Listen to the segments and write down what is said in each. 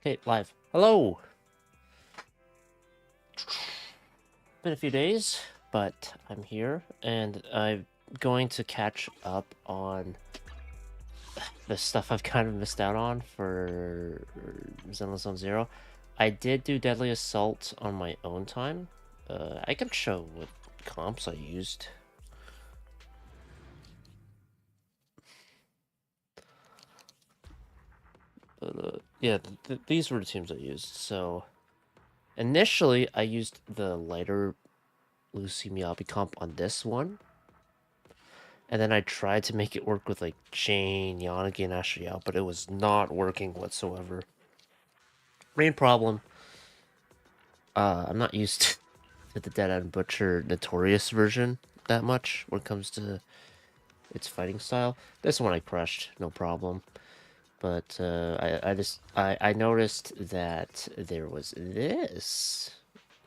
Okay, live. Hello! Been a few days, but I'm here, and I'm going to catch up on the stuff I've kind of missed out on for Zenless Zone Zero. I did do Deadly Assault on my own time. I can show what comps I used. But, yeah, these were the teams I used. So, initially, I used the lighter Lucy Miyabi comp on this one. And then I tried to make it work with like Jane, Yanagi, and Ashley out, but it was not working whatsoever. Main problem, I'm not used to the Dead End Butcher Notorious version that much when it comes to its fighting style. This one I crushed, no problem. But I noticed that there was this.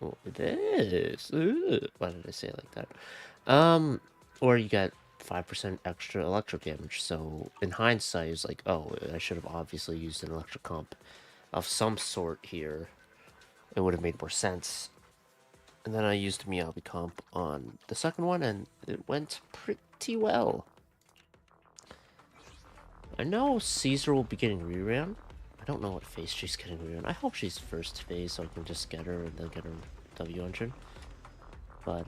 Oh, this. Ugh. Why did I say it like that? Or you got 5% extra electro damage. So in hindsight, it's like, oh, I should have obviously used an electro comp of some sort here. It would have made more sense. And then I used Miyabi comp on the second one, and it went pretty well. I know Caesar will be getting reran. I don't know what phase she's getting reran. I hope she's first phase so I can just get her and then get her W engine. But,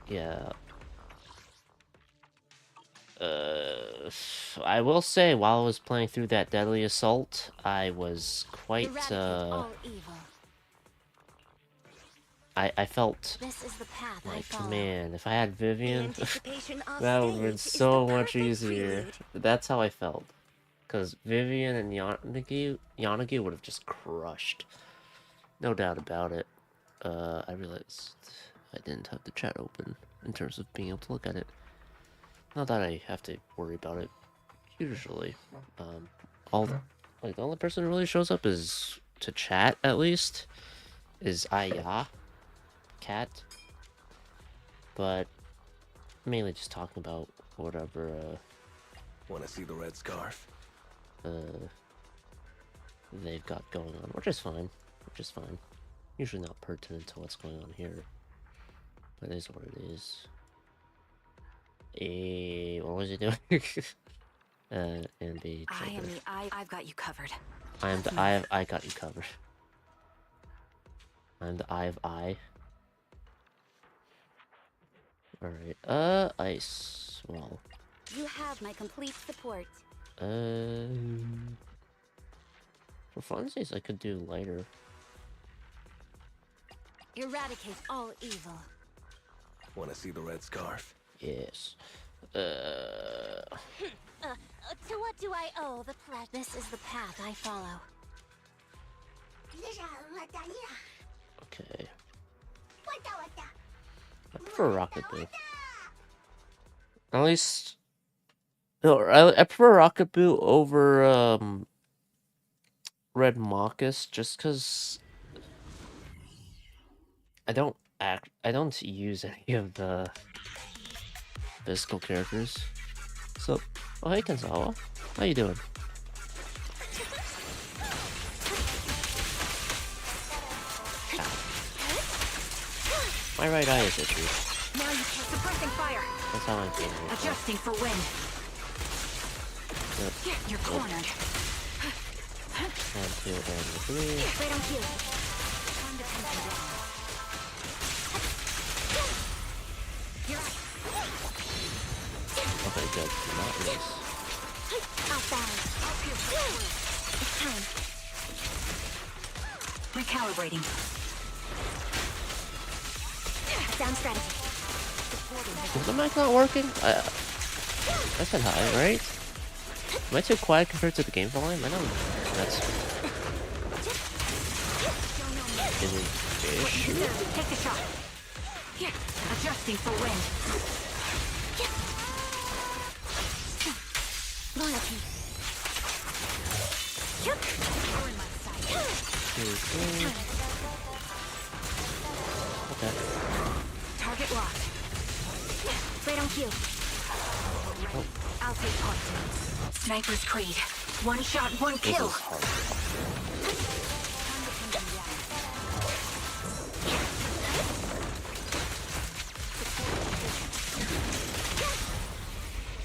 yeah. I will say, while I was playing through that Deadly Assault, I was quite, I felt like, man, if I had Vivian, that would have been so much easier. That's how I felt. Because Vivian and Yanagi would have just crushed. No doubt about it. I realized I didn't have the chat open in terms of being able to look at it. Not that I have to worry about it, usually. The only person who really shows up is to chat, at least, is Aya, Cat. But mainly just talking about whatever, Wanna see the red scarf? They've got going on, which is fine. Usually not pertinent to what's going on here. But it is what it is. What was he doing? And the I am the I've got you covered. I got you covered. I'm the Eye of I. Alright, ice. Well. You have my complete support. For funsies, I could do lighter. Eradicate all evil. Wanna see the red scarf? Yes. To what do I owe the pledge? This is the path I follow. Okay. I prefer Rocket Boo. At least... No, I prefer Rocket Boo over, Red Marcus, just because... I don't use any of the physical characters. So, oh hey Kenzawa, how you doing? Ow. My right eye is itchy. Now you can suppressing fire. That's how I'm feeling. Adjusting for wind. Yep. You're cornered. 1, 2, and 3. Wait on cue. Time to pin them down. You're right. Okay, good. Not this. Outbound. It's time. Recalibrating. Sound strategy. Is the mic not working? I said hi, right? Am I too quiet compared to the game volume? I know that's... Is it fish? Take the shot. Here. Adjusting for wind. Loyalty. You're in my sight. Okay. Target locked. Wait on cue. Oh. I'll take point. Sniper's Creed. One shot, one This kill. is hard.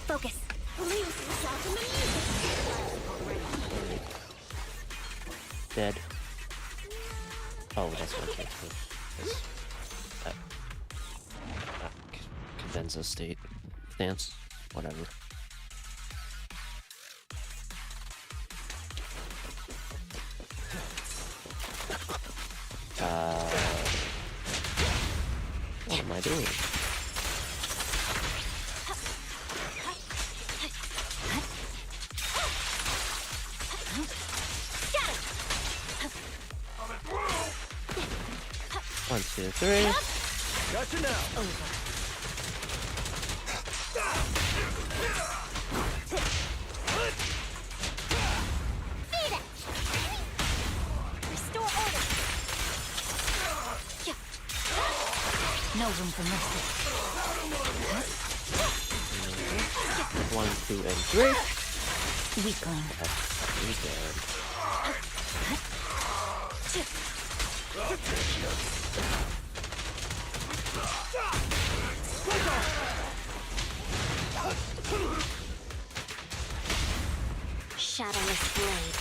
Focus. Lose yourself in the music. Dead. Oh, that's my character. Cadenza state. Stance. Whatever. What am I doing? One, two, three. Gotcha now. Restore order. No room for mercy. 1, 2, and 3. Weakling. He's dead. Shadowless blade.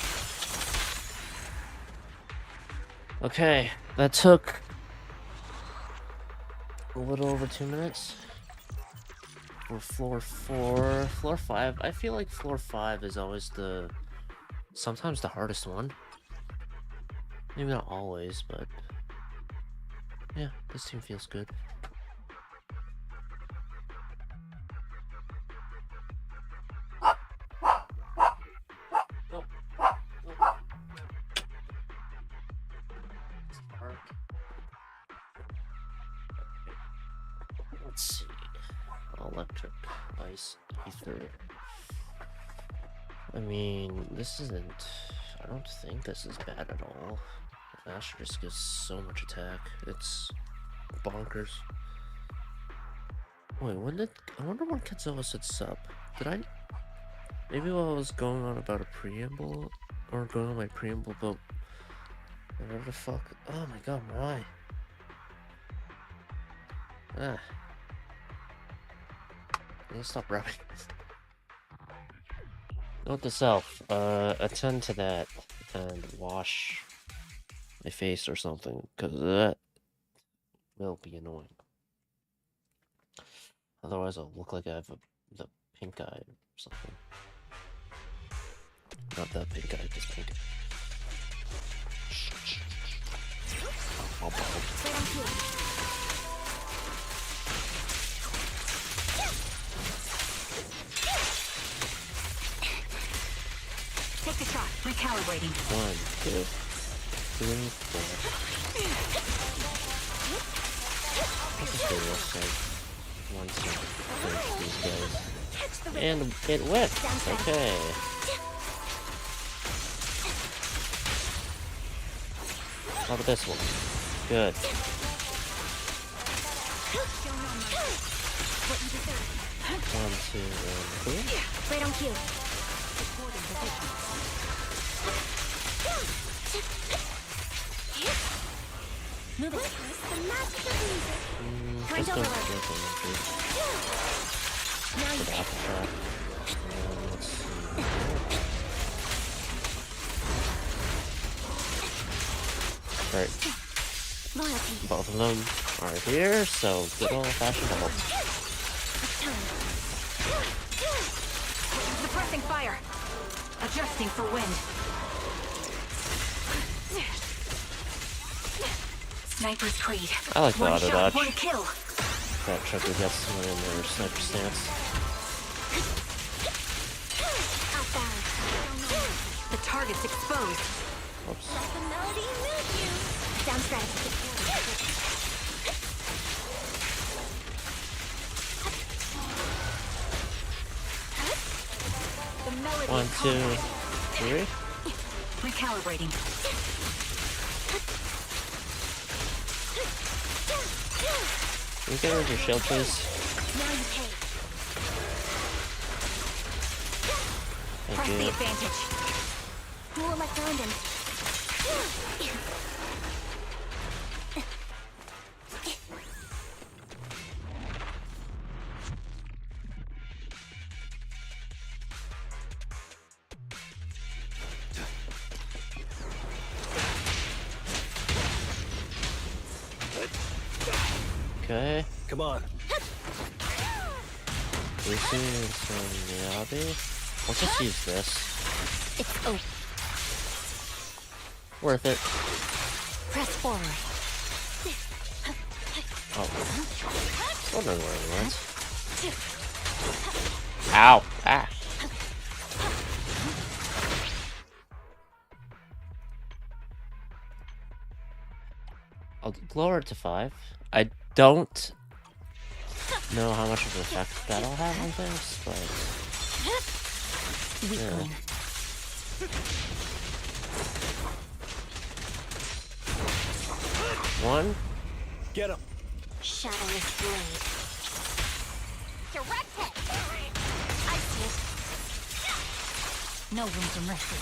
Okay, that took a little over 2 minutes. For floor 4. Floor 5, I feel like floor 5 is always sometimes the hardest one. Maybe not always, but yeah, this team feels good. Let's see. Electric, ice, ether. I mean, this isn't. I don't think this is bad at all. Asterisk gives so much attack. It's bonkers. Wait, I wonder when Kenzoa said sub. Did I? Maybe while I was going on about a preamble, or going on my preamble about whatever the fuck. Oh my god, why? Ah. I need to stop rubbing. Note to self, attend to that and wash my face or something, because that will be annoying. Otherwise, I'll look like I have the pink eye or something. Not that pink eye, just pink eye. Oh, Take the shot. Recalibrating. 1, 2, 3, 4. This is the real side. 1 second. Finish these guys. And it went. Okay. How about this one? Good. 1, 2, and 3. Right on cue. Move it. The magic of music. Let's go overload. for it. Now you For the can. apple trap. Let's see. Right. Loyalty. Both of them are here, so good old-fashioned double. It's time. Suppressing fire. Adjusting for wind. Sniper's Creed. I like the One auto shot, dodge. one kill. That trigger gets someone in their sniper stance. Outbound. The target's exposed. Whoops. Let the melody move you. Down strategy. The melody. 1, 2, 3. Recalibrating. Can you get rid of your shield, please? Now you pay. Thank Press the you. advantage. Who am I finding? Okay. Come on. Lucy and some Miyabi. I'll just use this. It's open. Worth it. Press forward. Oh. Wondering where he went. Ow. Ah. I'll lower it to 5. I don't know how much of an effect that'll have on things, but Weakling. One. Get him. Shadowless blade. Direct hit. I see it. No room for mercy.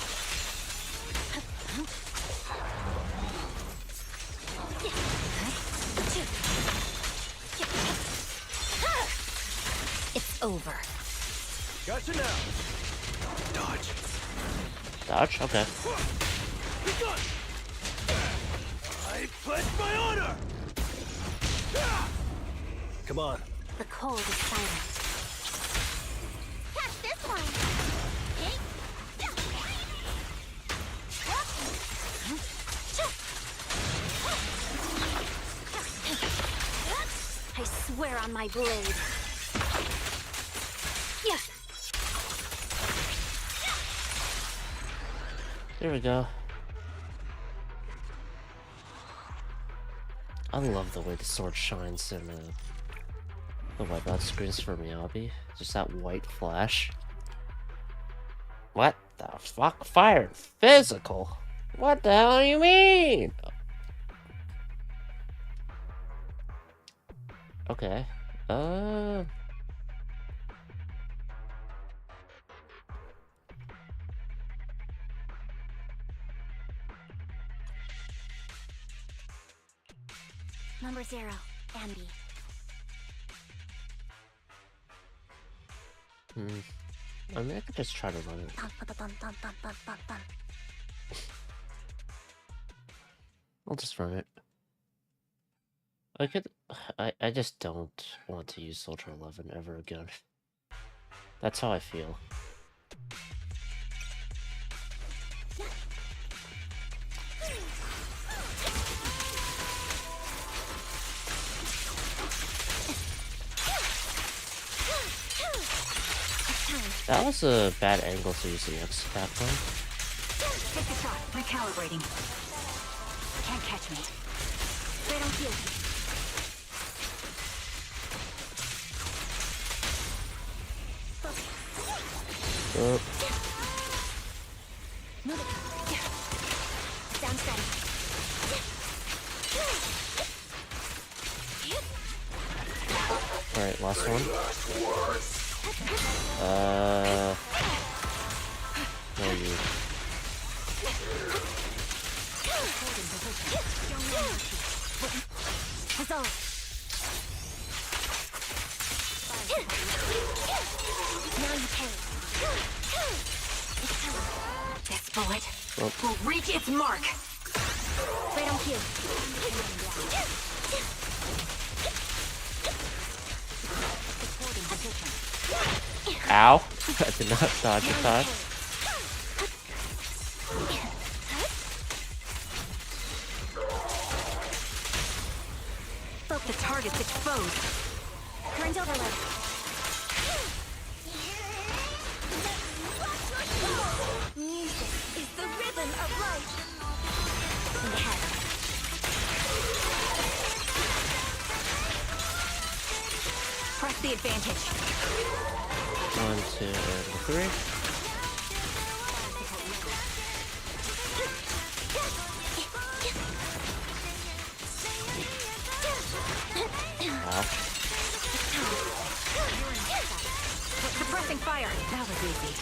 It's over. Gotcha now. Dodge. Dodge? Okay. Be gone. I pledge my honor. Come on. The cold is silent. Catch this one. I swear on my blade. Yeah. There we go. I love the way the sword shines in the wipeout screens for Miyabi. Just that white flash. What the fuck? Fire physical? What the hell do you mean? Okay. Number 0, Ambi. I mean, I could just try to run it. Dun, dun, dun, dun, dun, dun, dun, dun. I'll just run it. I could. I just don't want to use Soldier 11 ever again. That's how I feel. That was a bad angle to use the X attack on. Take the shot. Recalibrating. Can't catch me. They don't feel me. Oh. Move it. Sound steady. Alright, last one. No, you. Resolve. Now you pay. This bullet will reach its mark. Right on cue. Ow! I did not dodge a touch. The target's exposed. Current overload. Music is the rhythm of life. In the head. Press the advantage. 1, 2, and 3. Suppressing fire. That was easy.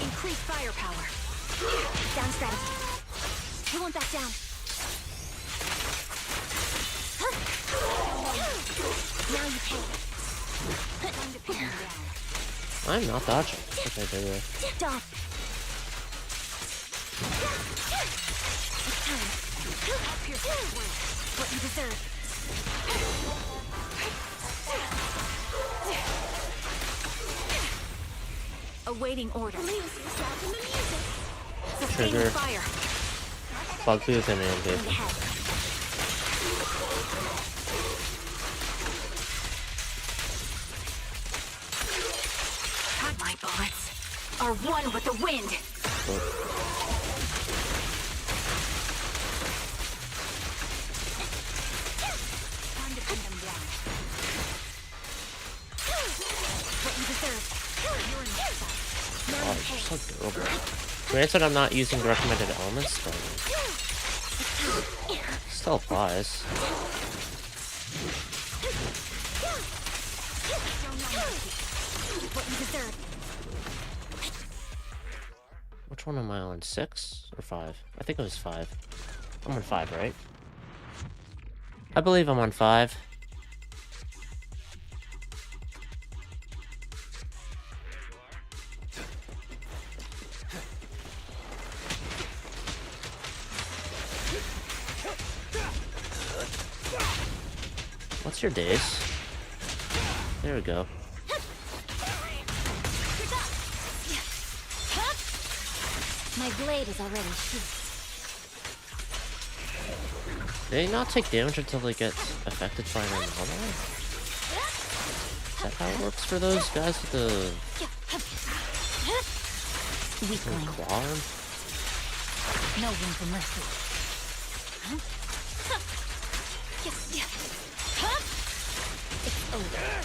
Increase firepower. Down strategy. He won't back down. Now you pay. Time to pin him down. I'm not dodging. Okay, there we go. Dodge. It's time. Up your what you deserve. Awaiting order. Lose yourself in the music. Sustain Trigger. the fire. Bug with an In the ambi. head. God, my bullets are one with the wind. Time to pin them down. What you deserve. You're in the spot. Now Oh, you you're pay. so durable. Granted, I'm not using the recommended elements, but still applies. What you deserve. Which one am I on? 6 or 5? I think it was 5. I'm on 5, right? I believe I'm on 5. What's your days? There we go. My blade is already sheathed. They not take damage until they get affected by an anomaly? Is that how it works for those guys with the Weakling. claw arm? No room for mercy. It's over.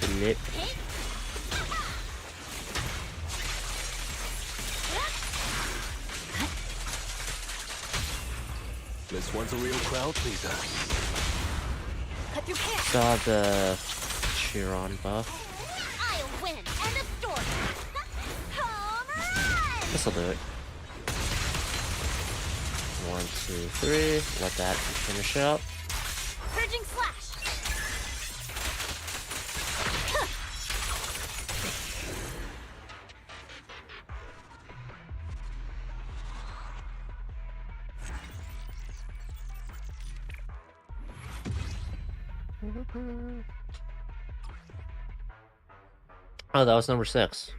The lip. This one's a real crowd pleaser. Cut through pants. Saw the Chiron buff. I'll win. End of story. Home run! This'll do it. 1, 2, 3. Let that finish up. Purging slash. Oh, that was number 6.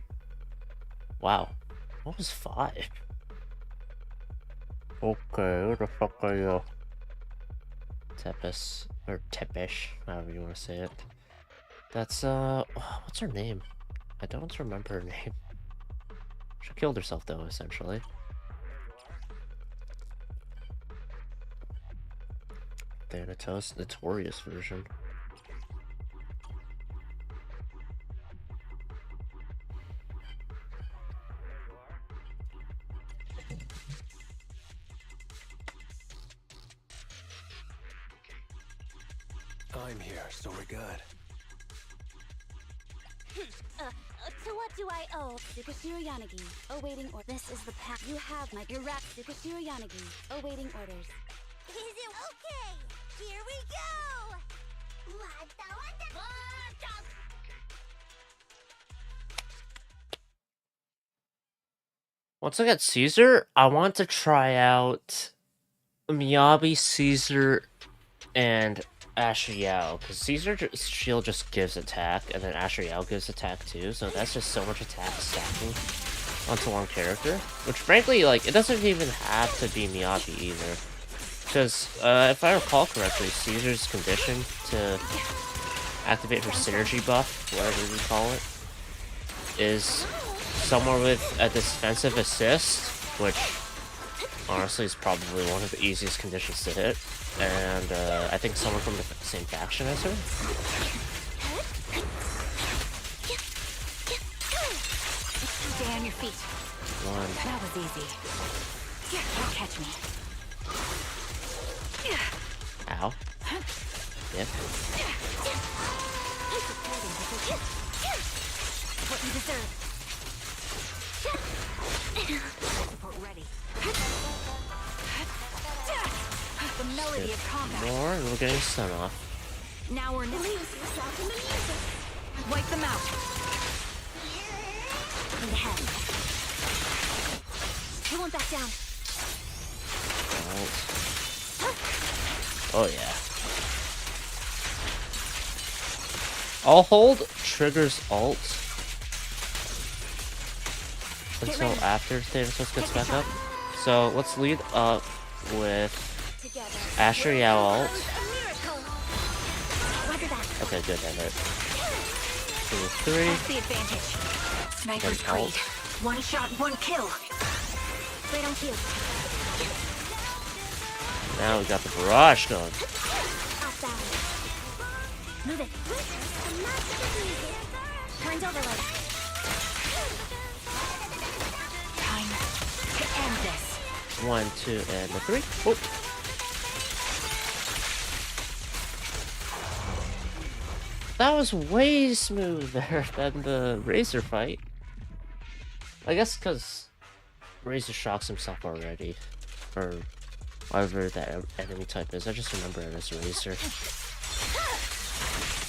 Wow. What was 5? Okay, who the fuck are you? Tepes. Or Tepesh, however you want to say it. That's, what's her name? I don't remember her name. She killed herself, though, essentially. Thanatos, Notorious version. I'm here, so we're good. To what do I owe? Tsukashiro Yanagi, awaiting order. This is the path you have, my Iraq Tsukashiro Yanagi, awaiting orders. Is it okay? Here we go! Once I get Caesar, I want to try out Miyabi, Caesar, and Asher Yao, because Caesar shield just gives attack, and then Asher Yao gives attack too, so that's just so much attack stacking onto one character. Which frankly, like, it doesn't even have to be Miyabi either. Because, if I recall correctly, Caesar's condition to activate her synergy buff, whatever you call it, is somewhere with a defensive assist, which honestly is probably one of the easiest conditions to hit. And I think someone from the same faction as her. Stay on your feet. 1. That was easy. Can't catch me. Ow. Yep. What you deserve. Support ready. The melody of combat. More, and we're getting stun off. Now we're lose yourself in the music. Wipe them out. In the head. He won't back down. Alt. Oh yeah. I'll hold triggers alt until after Thanatos gets back up. So let's lead up with Asher Yao alt. Okay, good, end it. 2, 3. That's the advantage. Sniper's Then alt. great. One shot, one kill. Right on cue. Now we got the barrage going. Move it. Turns overload. Time to end this. 1, 2, and the 3. Oh. That was way smoother than the Razor fight. I guess because Razor shocks himself already. Or whatever that enemy type is. I just remember it as Razor.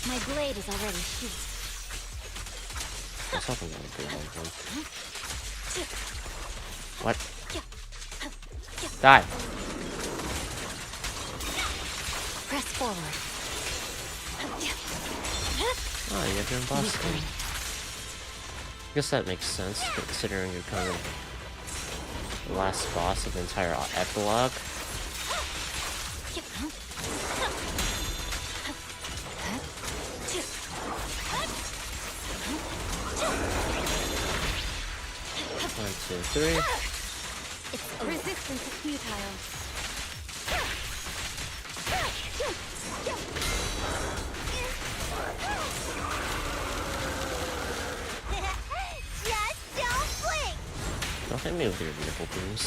My blade is already sheathed. There's something going to do on him. What? Die. Press forward. Oh, you have your boss thing. I guess that makes sense, considering you're kind of the last boss of the entire epilogue. One, two, three. It's resistance is futile. Just don't blink. Don't hit me with your nipple beams.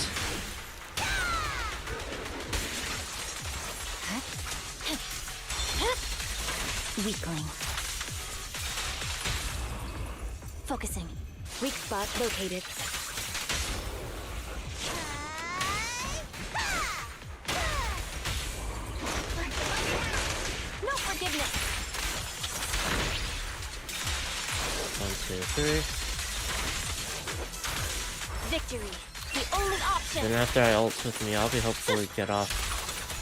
Weakling. Focusing. Weak spot located. No forgiveness. 1, 2, 3. Victory. The only option. Then after I ult with Miyabi, hopefully get off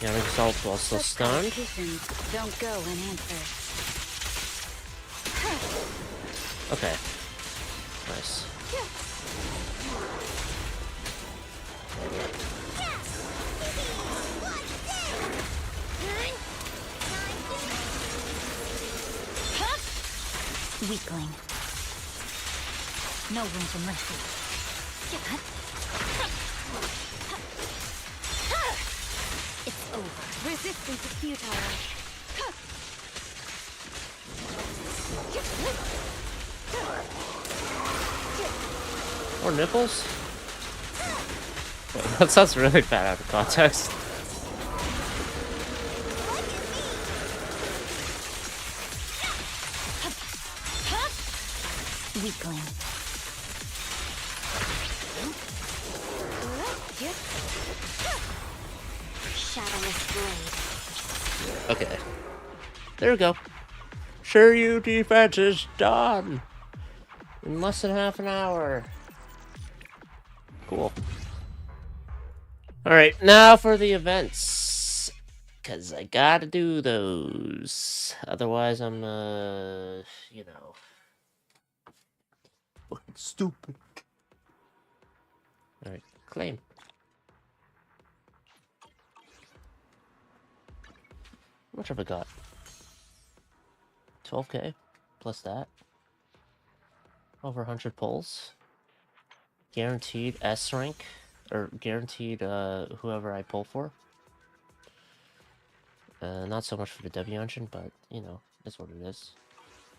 Yanagi's ult while still stunned. Don't go unanswered. Okay. Nice. Weakling. No room for mercy. It's over. Resistance is futile. Or nipples? Wait, that sounds really bad out of context. Weakling. Shadowless blade. Okay. There we go. Shiyu defense is done! In less than half an hour. Cool. Alright, now for the events. Because I gotta do those. Otherwise, I'm, you know. Fucking stupid. Alright, claim. How much have I got? 12k? Plus that. Over 100 pulls. Guaranteed S rank. Or guaranteed whoever I pull for. Not so much for the W engine, but, you know, that's what it is.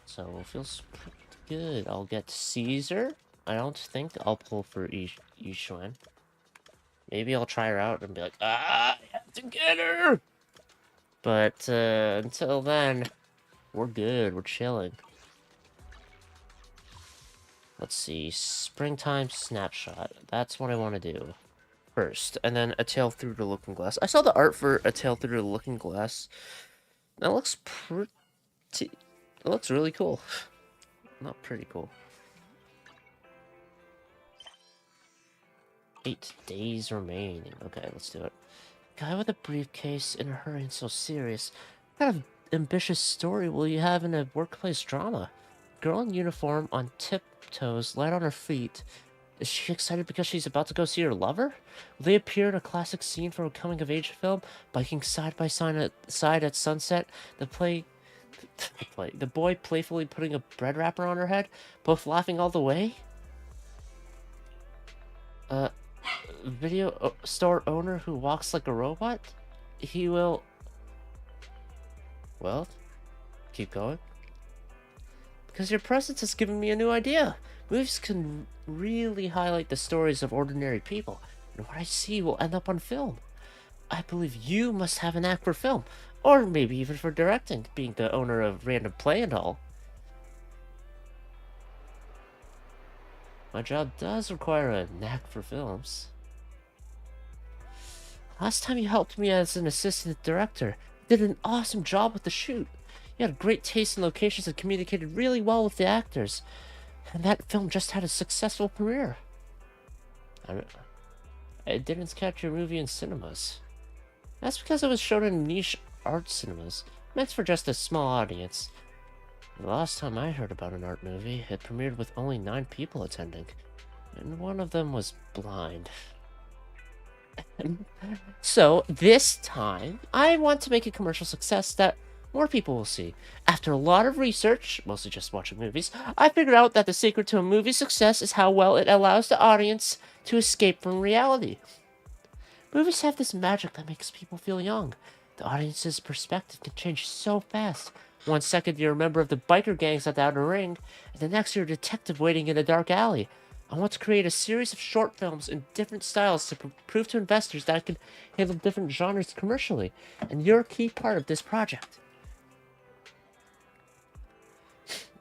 So, it feels pretty good. I'll get Caesar. I don't think I'll pull for Yishuan. Maybe I'll try her out and be like, I have to get her! But, until then, we're good. We're chilling. Let's see, springtime snapshot. That's what I want to do first, and then a tale through the looking glass. I saw the art for a tale through the looking glass. That looks pretty. It looks really cool. Not pretty cool. 8 days remaining. Okay, let's do it. Guy with a briefcase in a hurry and so serious. What kind of ambitious story will you have in a workplace drama? Girl in uniform on tiptoes, light on her feet. Is she excited because she's about to go see her lover? Will they appear in a classic scene from a coming-of-age film, biking side by side at sunset? The boy playfully putting a bread wrapper on her head, both laughing all the way? Video store owner who walks like a robot? He will... Well, keep going. Because your presence has given me a new idea. Movies can really highlight the stories of ordinary people, and what I see will end up on film. I believe you must have an knack for film, or maybe even for directing, being the owner of Random Play and all. My job does require a knack for films. Last time you helped me as an assistant director, you did an awesome job with the shoot. You had great taste in locations and communicated really well with the actors. And that film just had a successful premiere. I didn't catch your movie in cinemas. That's because it was shown in niche art cinemas, meant for just a small audience. The last time I heard about an art movie, it premiered with only 9 people attending, and one of them was blind. So, this time, I want to make a commercial success that more people will see. After a lot of research, mostly just watching movies, I figured out that the secret to a movie's success is how well it allows the audience to escape from reality. Movies have this magic that makes people feel young. The audience's perspective can change so fast. 1 second you're a member of the biker gangs at the outer ring, and the next you're a detective waiting in a dark alley. I want to create a series of short films in different styles to prove to investors that I can handle different genres commercially, and you're a key part of this project.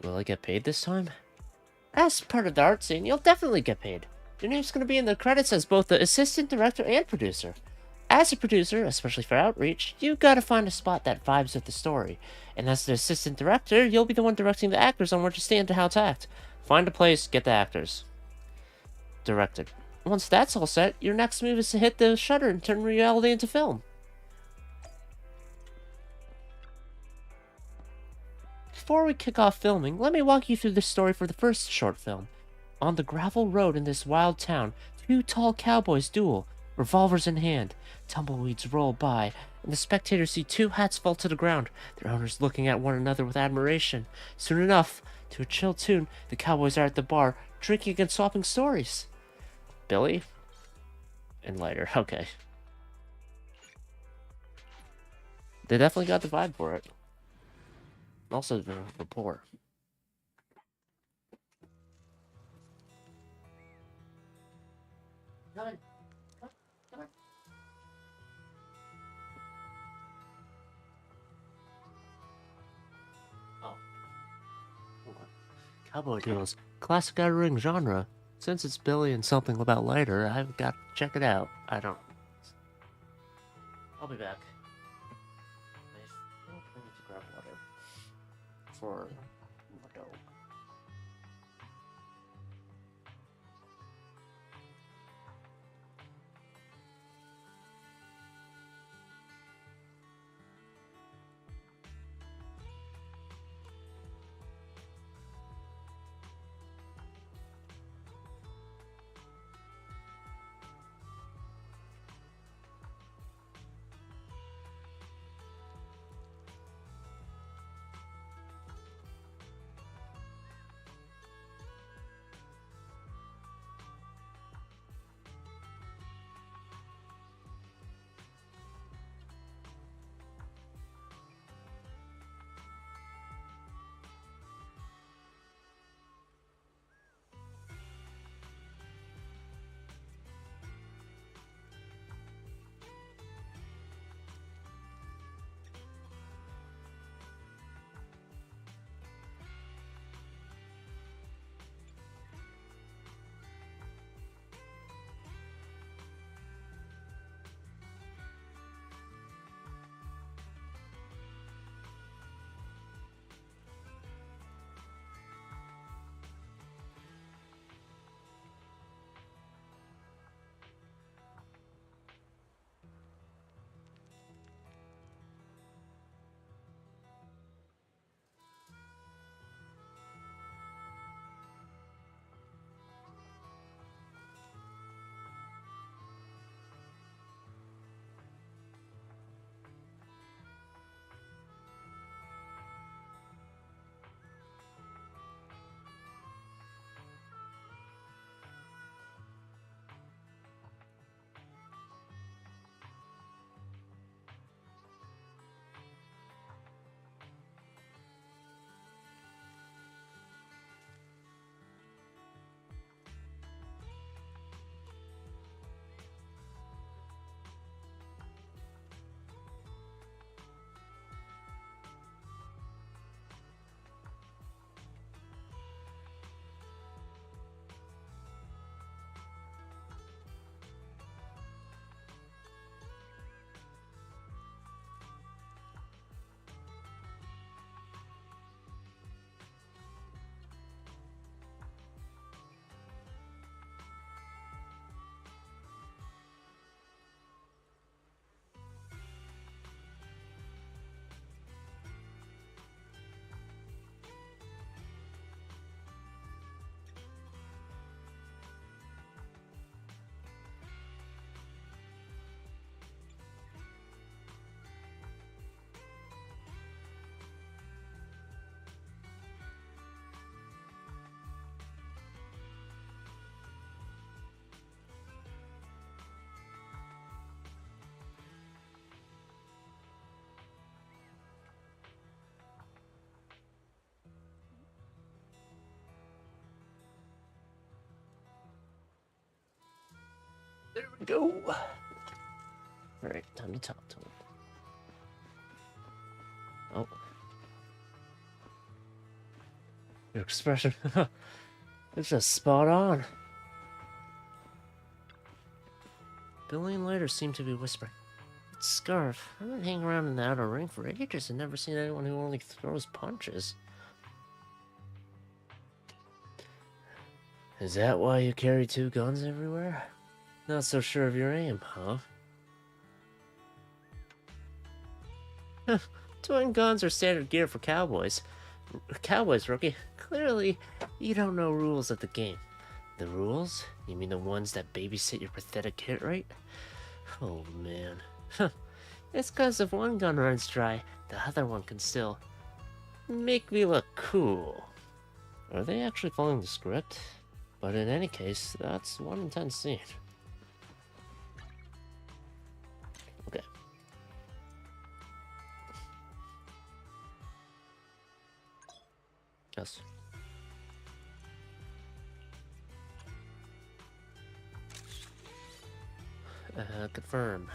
Will I get paid this time? As part of the art scene, you'll definitely get paid. Your name's going to be in the credits as both the assistant director and producer. As a producer, especially for outreach, you gotta find a spot that vibes with the story. And as the assistant director, you'll be the one directing the actors on where to stand and how to act. Find a place, get the actors. Directed. Once that's all set, your next move is to hit the shutter and turn reality into film. Before we kick off filming, let me walk you through the story for the first short film. On the gravel road in this wild town, 2 tall cowboys duel, revolvers in hand. Tumbleweeds roll by, and the spectators see 2 hats fall to the ground, their owners looking at one another with admiration. Soon enough, to a chill tune, the cowboys are at the bar, drinking and swapping stories. Billy? And lighter, okay. They definitely got the vibe for it. Also, the rapport. Come on. Come on. Oh. Hold on. Cowboy duels. Classic outer ring genre. Since it's Billy and something about lighter, I've got to check it out. I don't... I'll be back. I need to grab water. For... Marco. There we go. Alright, time to talk to him. Oh. Your expression. It's just spot on. Billy and Lighter seem to be whispering. It's Scarf. I've been hanging around in the outer ring for ages and never seen anyone who only throws punches. Is that why you carry 2 guns everywhere? Not so sure of your aim, huh? Twin guns are standard gear for cowboys. Cowboys, rookie. Clearly, you don't know rules of the game. The rules? You mean the ones that babysit your pathetic hit rate? Oh, man. It's because if one gun runs dry, the other one can still make me look cool. Are they actually following the script? But in any case, that's one intense scene. Okay. Yes. Confirm.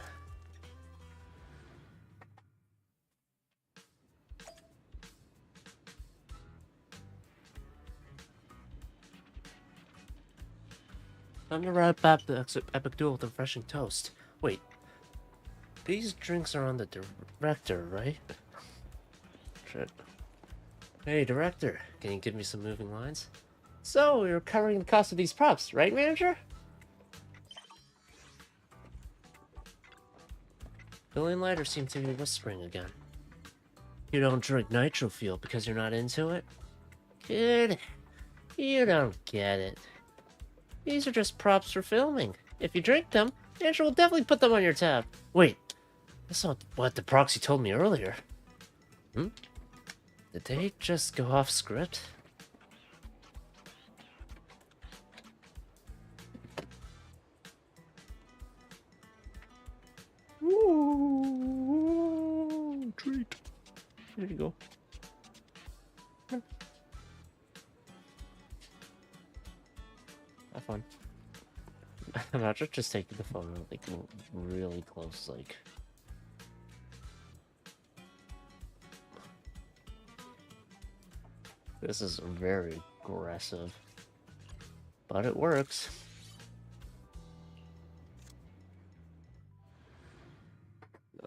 Time to wrap up the epic duel with a refreshing toast. Wait. These drinks are on the director, right? Shit. Hey, director. Can you give me some moving lines? So, you're covering the cost of these props, right, manager? Billy and Lighter seem to be whispering again. You don't drink Nitro Fuel because you're not into it? Kid, you don't get it. These are just props for filming. If you drink them, Andrew will definitely put them on your tab. Wait, that's not what the proxy told me earlier. Hmm? Did they just go off script? Ooh, treat. There you go. Have fun. Imagine just taking the photo like really close, like. This is very aggressive, but it works.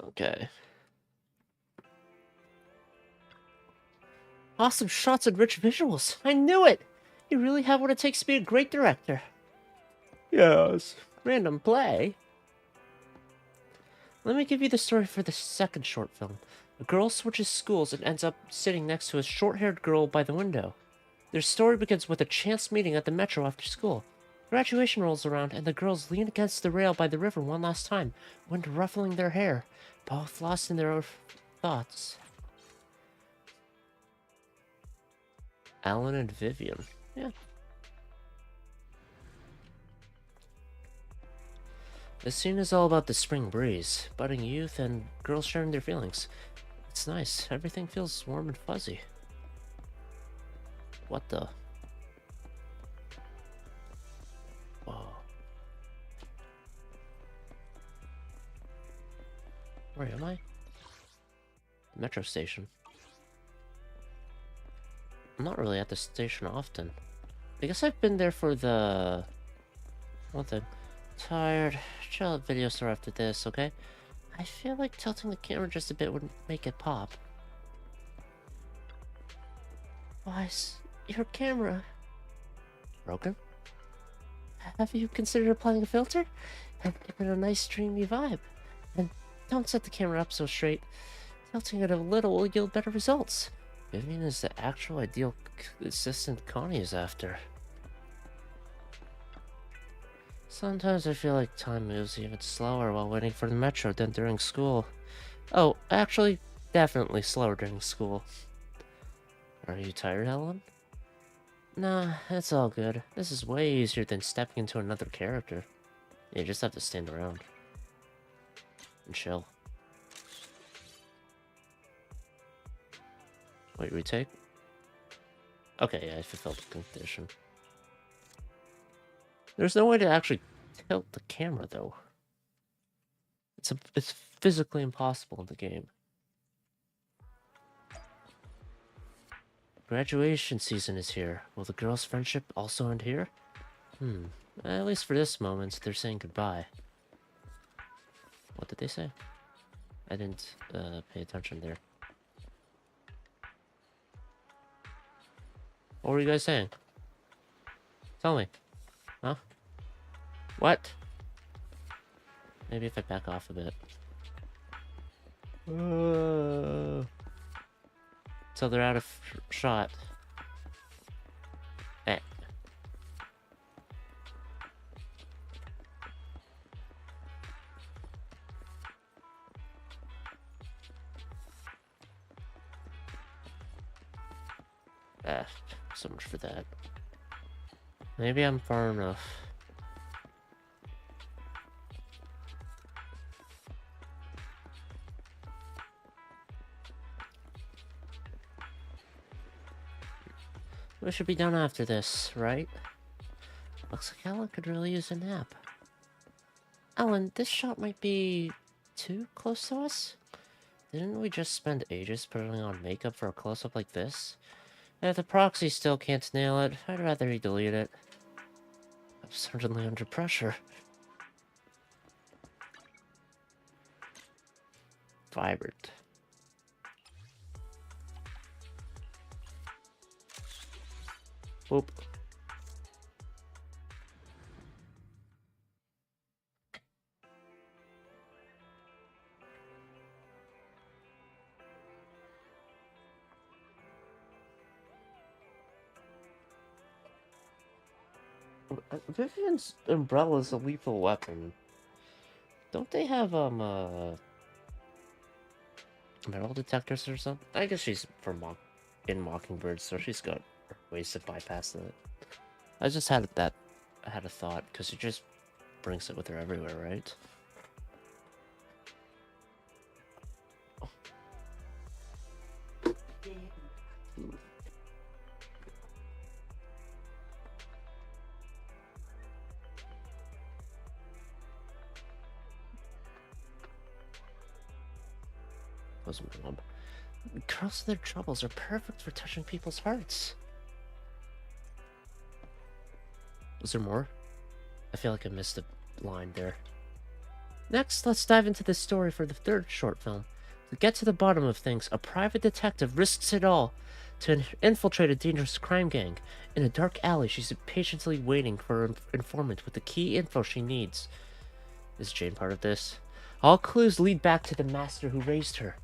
Okay. Awesome shots and rich visuals. I knew it! You really have what it takes to be a great director. Yes. Random play. Let me give you the story for the second short film. A girl switches schools and ends up sitting next to a short-haired girl by the window. Their story begins with a chance meeting at the metro after school. Graduation rolls around, and the girls lean against the rail by the river one last time, wind ruffling their hair, both lost in their own thoughts. Alan and Vivian. Yeah. This scene is all about the spring breeze, budding youth, and girls sharing their feelings. It's nice. Everything feels warm and fuzzy. What the? Whoa. Where am I? The metro station. I'm not really at the station often. I guess I've been there for the... one thing. Tired. Chill out video store after this, okay? I feel like tilting the camera just a bit would make it pop. Why is your camera broken? Have you considered applying a filter? And give it a nice dreamy vibe. And don't set the camera up so straight. Tilting it a little will yield better results. Vivian is the actual ideal assistant Connie is after. Sometimes I feel like time moves even slower while waiting for the metro than during school. Oh, actually, definitely slower during school. Are you tired, Helen? Nah, it's all good. This is way easier than stepping into another character. You just have to stand around. And chill. Wait, retake? Okay, yeah, I fulfilled the condition. There's no way to actually tilt the camera, though. It's physically impossible in the game. Graduation season is here. Will the girls' friendship also end here? At least for this moment, they're saying goodbye. What did they say? I didn't pay attention there. What were you guys saying? Tell me. Huh? What? Maybe if I back off a bit. So they're out of shot. Eh. So much for that. Maybe I'm far enough. We should be done after this, right? Looks like Ellen could really use a nap. Ellen, this shot might be too close to us? Didn't we just spend ages putting on makeup for a close-up like this? And if the proxy still can't nail it, I'd rather he delete it. I'm certainly under pressure. Vibrant. Whoop. Vivian's umbrella's a lethal weapon. Don't they have, metal detectors or something? I guess she's from Mockingbird, so she's got ways to bypass it. I just had a thought, because she just brings it with her everywhere, right? Was my mom. Girls and their troubles are perfect for touching people's hearts. Was there more? I feel like I missed a line there. Next, let's dive into the story for the third short film. To get to the bottom of things, a private detective risks it all to infiltrate a dangerous crime gang. In a dark alley, she's patiently waiting for an informant with the key info she needs. Is Jane part of this? All clues lead back to the master who raised her.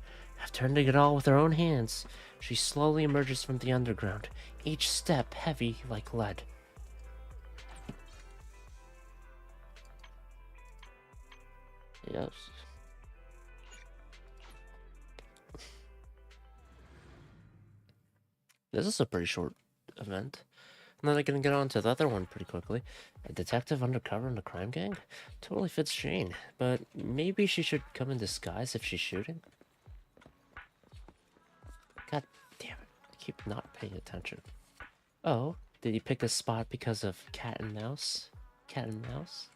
After ending it all with her own hands, she slowly emerges from the underground, each step heavy like lead. Yes. This is a pretty short event. And then I can get on to the other one pretty quickly. A detective undercover in a crime gang? Totally fits Jane, but maybe she should come in disguise if she's shooting? God damn it, I keep not paying attention. Oh, did you pick this spot because of cat and mouse? Cat and mouse?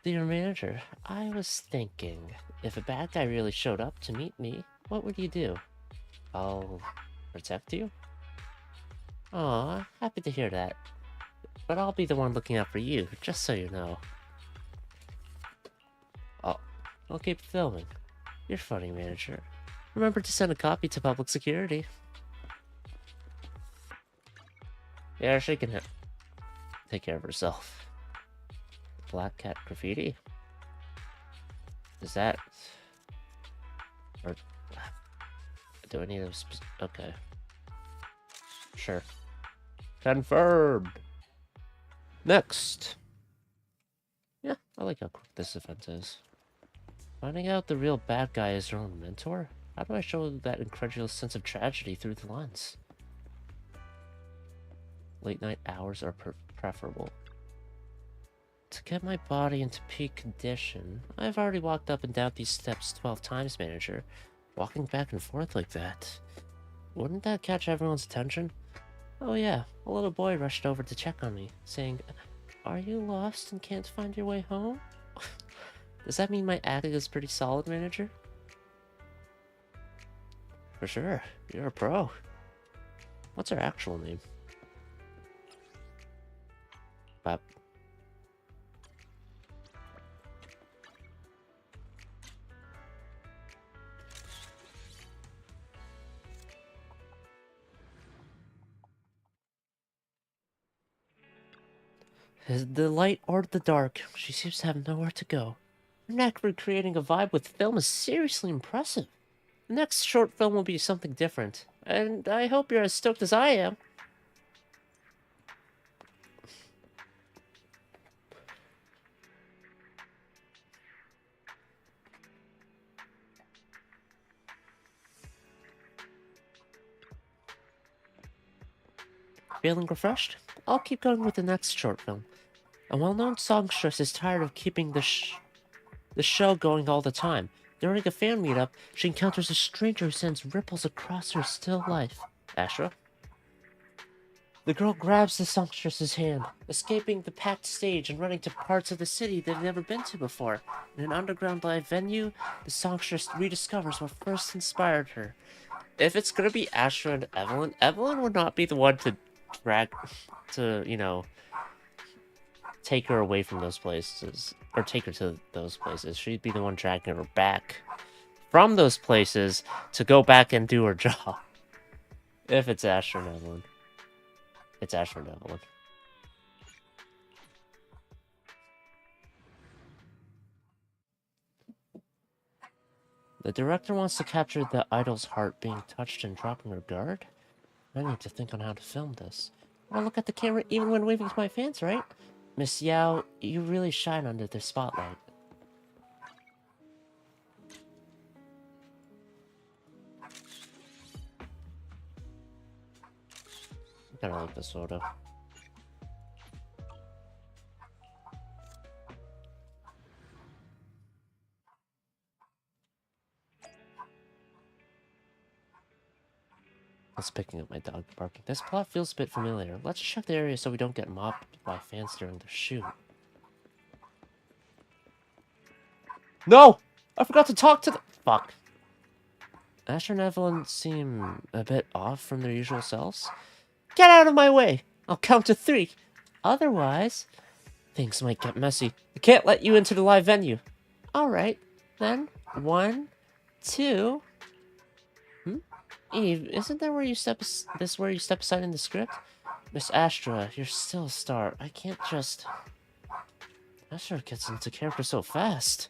Dear manager, I was thinking, if a bad guy really showed up to meet me, what would you do? I'll protect you? Aw, happy to hear that. But I'll be the one looking out for you, just so you know. Oh, I'll keep filming. You're funny, manager. Remember to send a copy to public security. Yeah, she can take care of herself. Black cat graffiti? Is that... Or... Do I need a okay. Sure. Confirmed! Next! Yeah, I like how quick this event is. Finding out the real bad guy is your own mentor? How do I show that incredulous sense of tragedy through the lens? Late night hours are preferable. To get my body into peak condition, I've already walked up and down these steps 12 times, manager. Walking back and forth like that. Wouldn't that catch everyone's attention? Oh yeah, a little boy rushed over to check on me, saying, Are you lost and can't find your way home? Does that mean my acting is pretty solid, manager? For sure. You're a pro. What's her actual name? Bop. The light or the dark, she seems to have nowhere to go. Her knack for creating a vibe with film is seriously impressive. The next short film will be something different, and I hope you're as stoked as I am. Feeling refreshed? I'll keep going with the next short film. A well-known songstress is tired of keeping the show going all the time. During a fan meetup, she encounters a stranger who sends ripples across her still life. Astra? The girl grabs the songstress's hand, escaping the packed stage and running to parts of the city they've never been to before. In an underground live venue, the songstress rediscovers what first inspired her. If it's gonna be Astra and Evelyn, Evelyn would not be the one to take her away from those places, or take her to those places. She'd be the one dragging her back from those places to go back and do her job. If it's Astra and Evelyn. It's Astra and Evelyn. The director wants to capture the idol's heart being touched and dropping her guard? I need to think on how to film this. I look at the camera even when waving to my fans, right? Miss Yao, you really shine under the spotlight. I kinda like this photo. It's picking up my dog barking. This plot feels a bit familiar. Let's check the area so we don't get mobbed by fans during the shoot. No! I forgot to talk to the— Fuck. Asher and Evelyn seem a bit off from their usual selves. Get out of my way! I'll count to 3. Otherwise, things might get messy. I can't let you into the live venue. Alright, then. 1, 2... Eve, isn't that where you step aside in the script? Miss Astra, you're still a star. I can't just... Astra gets into character so fast.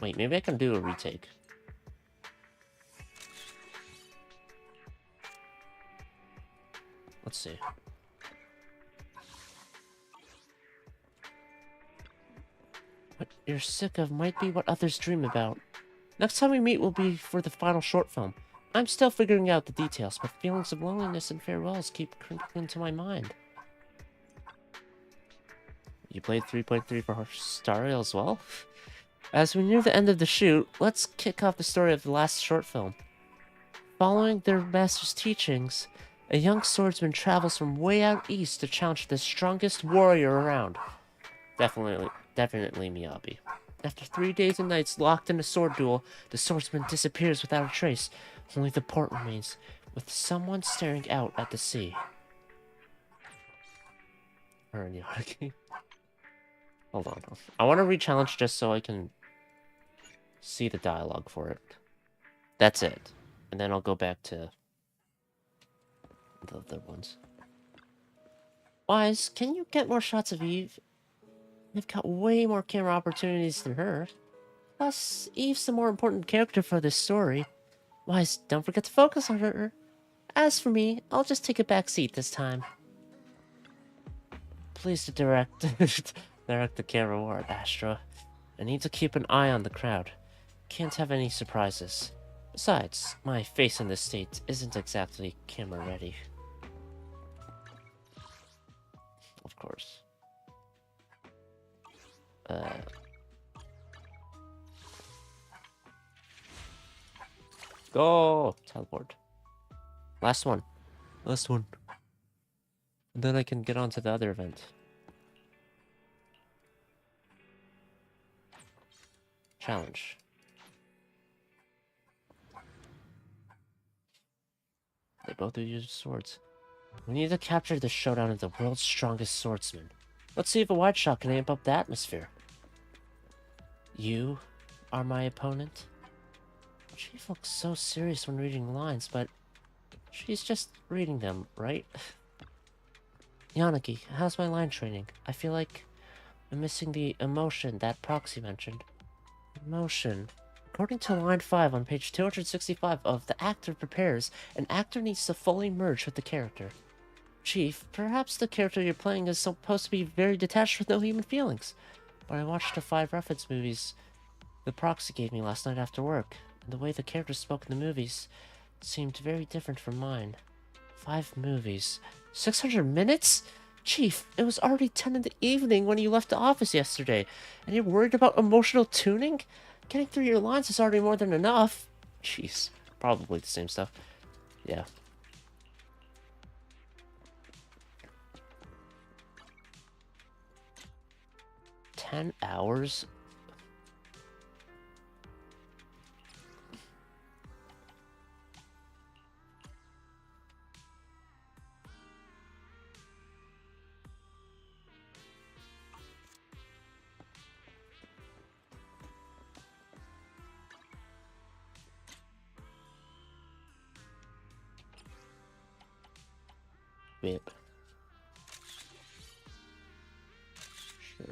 Wait, maybe I can do a retake. Let's see. What you're sick of might be what others dream about. Next time we meet will be for the final short film. I'm still figuring out the details, but feelings of loneliness and farewells keep creeping into my mind. You played 3.3 for Star Rail as well? As we near the end of the shoot, let's kick off the story of the last short film. Following their master's teachings, a young swordsman travels from way out east to challenge the strongest warrior around. Definitely Miyabi. After 3 days and nights locked in a sword duel, the swordsman disappears without a trace. Only the port remains, with someone staring out at the sea. Hold on. I want to re-challenge just so I can see the dialogue for it. That's it. And then I'll go back to the other ones. Wise, can you get more shots of Eve? You've got way more camera opportunities than her. Plus, Eve's the more important character for this story. Wise, don't forget to focus on her. As for me, I'll just take a back seat this time. Please to direct the camera more, Astra. I need to keep an eye on the crowd. Can't have any surprises. Besides, my face in this state isn't exactly camera ready. Of course. Go! Teleport. Last one. Then I can get on to the other event. Challenge. They both use swords. We need to capture the showdown of the world's strongest swordsman. Let's see if a wide shot can amp up the atmosphere. You are my opponent? Chief looks so serious when reading lines, but she's just reading them, right? Yanagi, how's my line training? I feel like I'm missing the emotion that Proxy mentioned. Emotion. According to line 5 on page 265 of The Actor Prepares, an actor needs to fully merge with the character. Chief, perhaps the character you're playing is supposed to be very detached with no human feelings. But I watched the 5 reference movies the Proxy gave me last night after work, and the way the characters spoke in the movies seemed very different from mine. 5 movies. 600 minutes? Chief, it was already 10 in the evening when you left the office yesterday, and you're worried about emotional tuning? Getting through your lines is already more than enough. Jeez, probably the same stuff. Yeah. $10? Wait. Sure.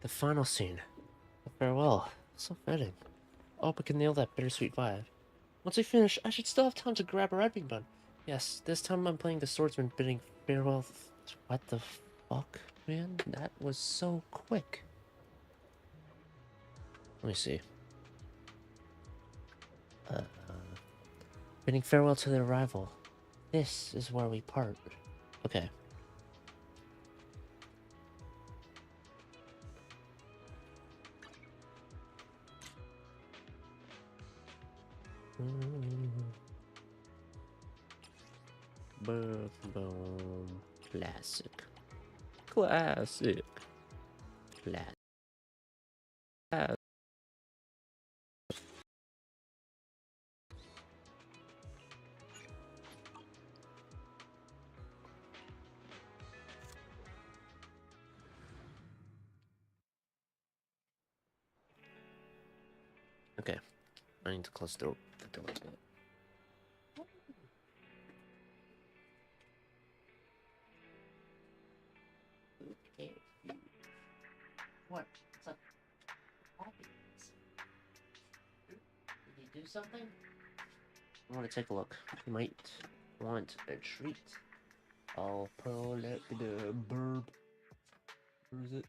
The final scene. The farewell. So fitting. I hope I can nail that bittersweet vibe. Once we finish, I should still have time to grab a red bean bun. Yes, this time I'm playing the swordsman bidding farewell. What the fuck, man? That was so quick. Let me see. Bidding farewell to their rival. This is where we part. Okay. Boom, boom. Classic. Classic. Classic. Okay. I need to close the door a bit. Okay. What? What's up? Did you do something? I want to take a look. You might want a treat. I'll pull up the burb. Where is it?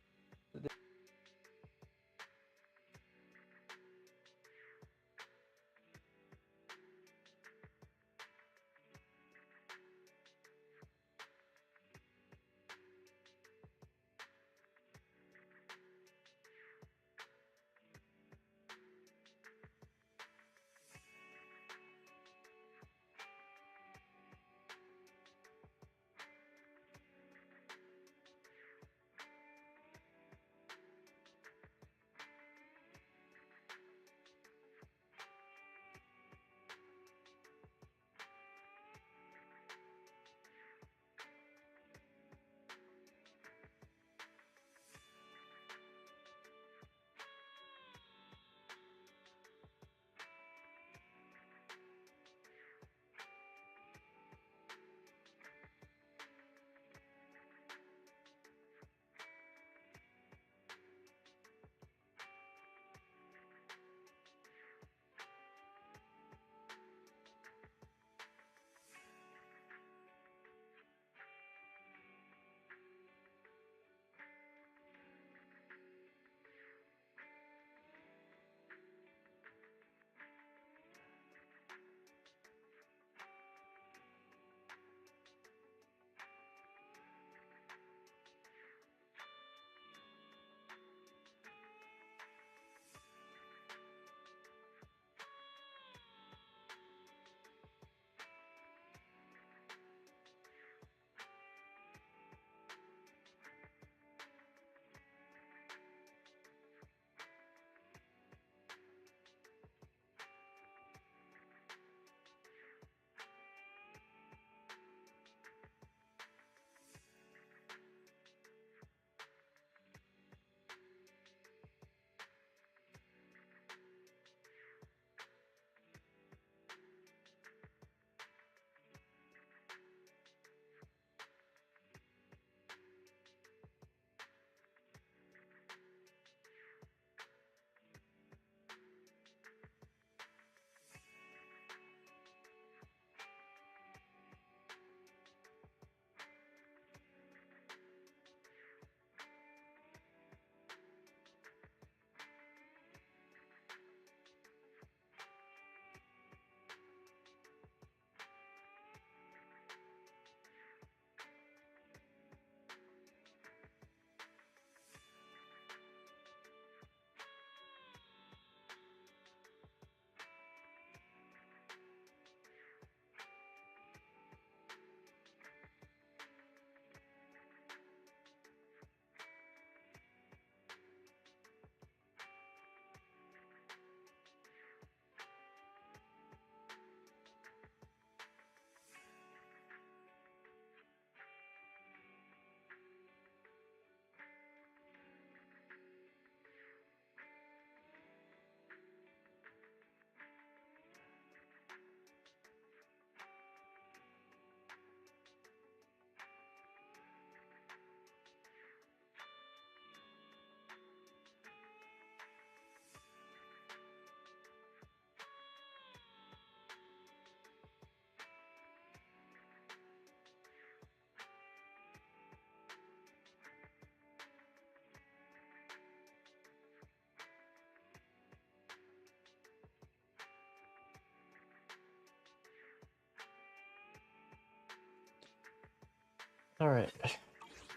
Alright,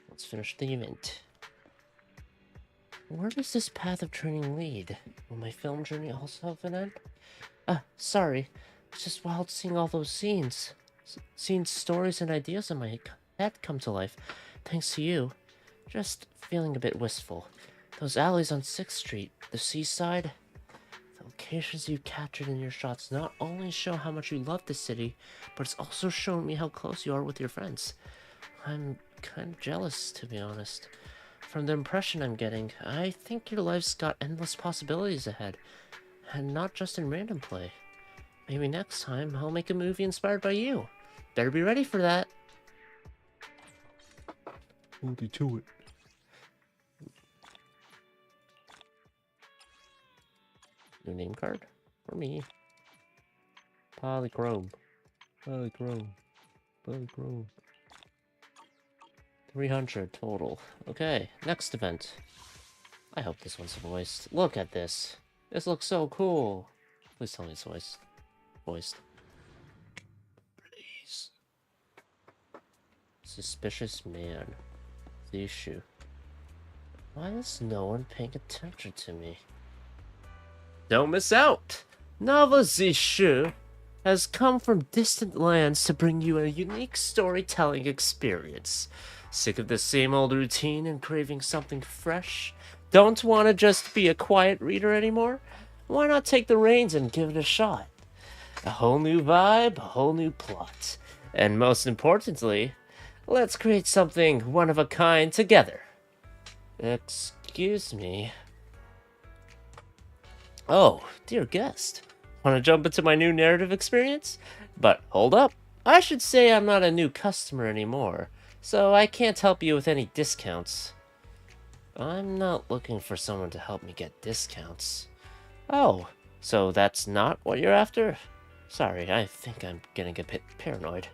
let's finish the event. Where does this path of training lead? Will my film journey also have an end? Sorry. It's just wild seeing all those scenes. Seeing stories and ideas in my head come to life. Thanks to you. Just feeling a bit wistful. Those alleys on 6th Street, the seaside, the locations you captured in your shots not only show how much you love the city, but it's also shown me how close you are with your friends. I'm kind of jealous, to be honest. From the impression I'm getting, I think your life's got endless possibilities ahead, and not just in random play. Maybe next time I'll make a movie inspired by you. Better be ready for that. Hold you to it. New name card? For me. Polychrome. Polychrome. Polychrome. 300 total. Okay, next event. I hope this one's voiced. Look at this. This looks so cool. Please tell me it's voiced. Voiced. Please. Suspicious man. The issue. Why is no one paying attention to me? Don't miss out! Nova Zishu has come from distant lands to bring you a unique storytelling experience. Sick of the same old routine and craving something fresh? Don't want to just be a quiet reader anymore? Why not take the reins and give it a shot? A whole new vibe, a whole new plot. And most importantly, let's create something one of a kind together. Excuse me. Oh, dear guest. Want to jump into my new narrative experience? But hold up. I should say I'm not a new customer anymore, so I can't help you with any discounts. I'm not looking for someone to help me get discounts. Oh, so that's not what you're after? Sorry, I think I'm getting a bit paranoid.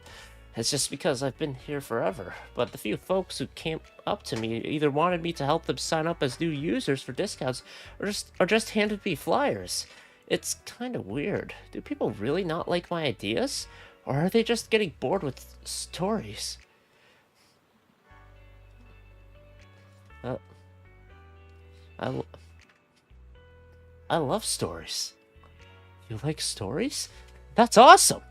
It's just because I've been here forever, but the few folks who came up to me either wanted me to help them sign up as new users for discounts, or just handed me flyers. It's kind of weird. Do people really not like my ideas? Or are they just getting bored with stories? I love stories. You like stories? That's awesome!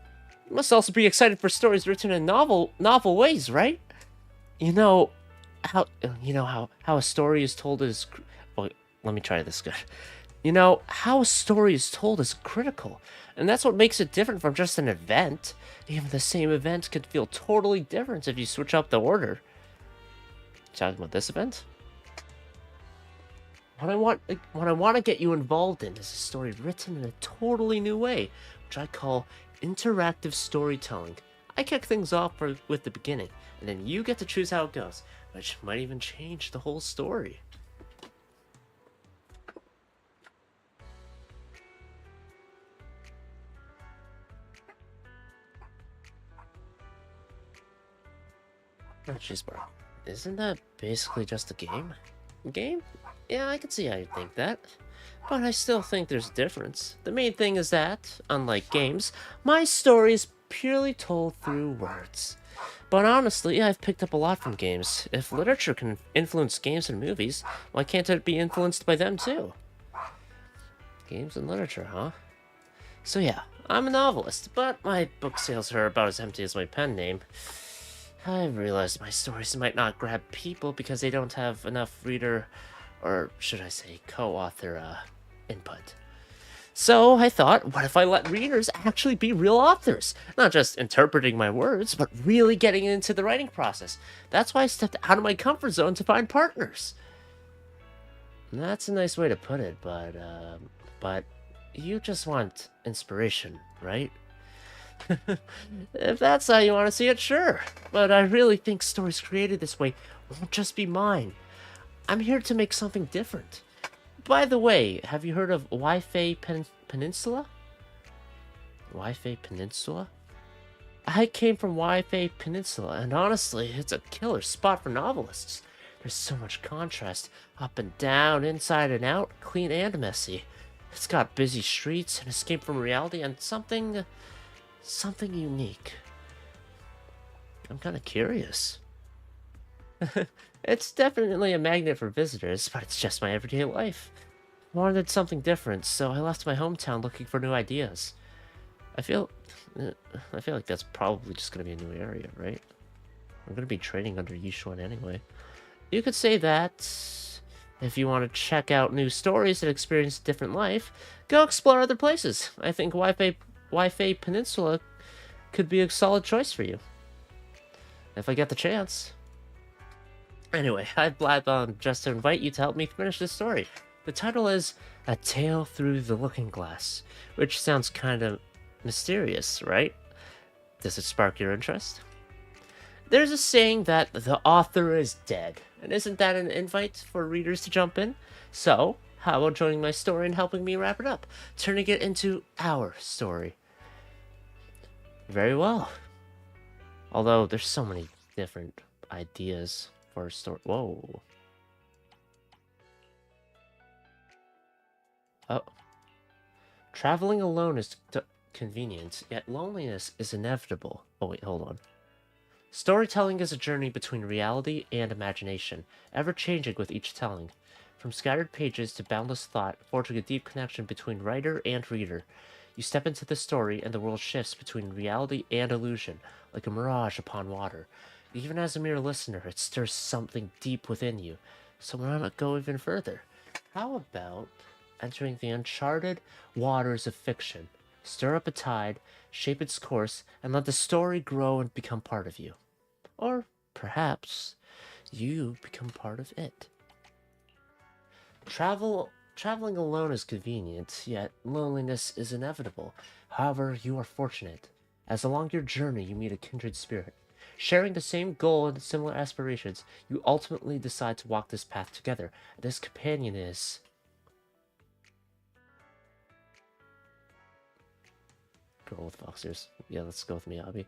You must also be excited for stories written in novel ways, right? You know how a story is told is. Well, let me try this good. You know how a story is told is critical, and that's what makes it different from just an event. Even the same event could feel totally different if you switch up the order. Talking about this event? What I want to get you involved in is a story written in a totally new way, which I call interactive storytelling. I kick things off with the beginning, and then you get to choose how it goes, which might even change the whole story. Oh, jeez, bro. Isn't that basically just a game? Game? Yeah, I can see how you think that. But I still think there's a difference. The main thing is that, unlike games, my story is purely told through words. But honestly, I've picked up a lot from games. If literature can influence games and movies, why can't it be influenced by them too? Games and literature, huh? So yeah, I'm a novelist, but my book sales are about as empty as my pen name. I realized my stories might not grab people because they don't have enough reader, or should I say co-author, input. So I thought, what if I let readers actually be real authors? Not just interpreting my words, but really getting into the writing process. That's why I stepped out of my comfort zone to find partners. That's a nice way to put it, but you just want inspiration, right? If that's how you want to see it, sure. But I really think stories created this way won't just be mine. I'm here to make something different. By the way, have you heard of Waifei Peninsula? Waifei Peninsula? I came from Waifei Peninsula, and honestly, it's a killer spot for novelists. There's so much contrast, up and down, inside and out, clean and messy. It's got busy streets, an escape from reality, and something unique. I'm kind of curious. It's definitely a magnet for visitors, but it's just my everyday life. I wanted something different, so I left my hometown looking for new ideas. I feel, uh, I feel like that's probably just gonna be a new area, right? I'm gonna be training under Yishuan anyway. You could say that. If you want to check out new stories and experience a different life, go explore other places. I think Wi-Fi Peninsula could be a solid choice for you. If I get the chance. Anyway, I blab on just to invite you to help me finish this story. The title is A Tale Through the Looking Glass, which sounds kind of mysterious, right? Does it spark your interest? There's a saying that the author is dead, and isn't that an invite for readers to jump in? So, how about joining my story and helping me wrap it up, turning it into our story? Very well. Although, there's so many different ideas for a story. Whoa. Oh. Traveling alone is convenient, yet loneliness is inevitable. Oh wait, hold on. Storytelling is a journey between reality and imagination, ever changing with each telling. From scattered pages to boundless thought, forging a deep connection between writer and reader. You step into the story, and the world shifts between reality and illusion, like a mirage upon water. Even as a mere listener, it stirs something deep within you. So why not go even further? How about entering the uncharted waters of fiction? Stir up a tide, shape its course, and let the story grow and become part of you. Or perhaps you become part of it. Traveling alone is convenient, yet loneliness is inevitable. However, you are fortunate, as along your journey you meet a kindred spirit. Sharing the same goal and similar aspirations, you ultimately decide to walk this path together. This companion is... Girl with fox ears. Yeah, let's go with Miyabi.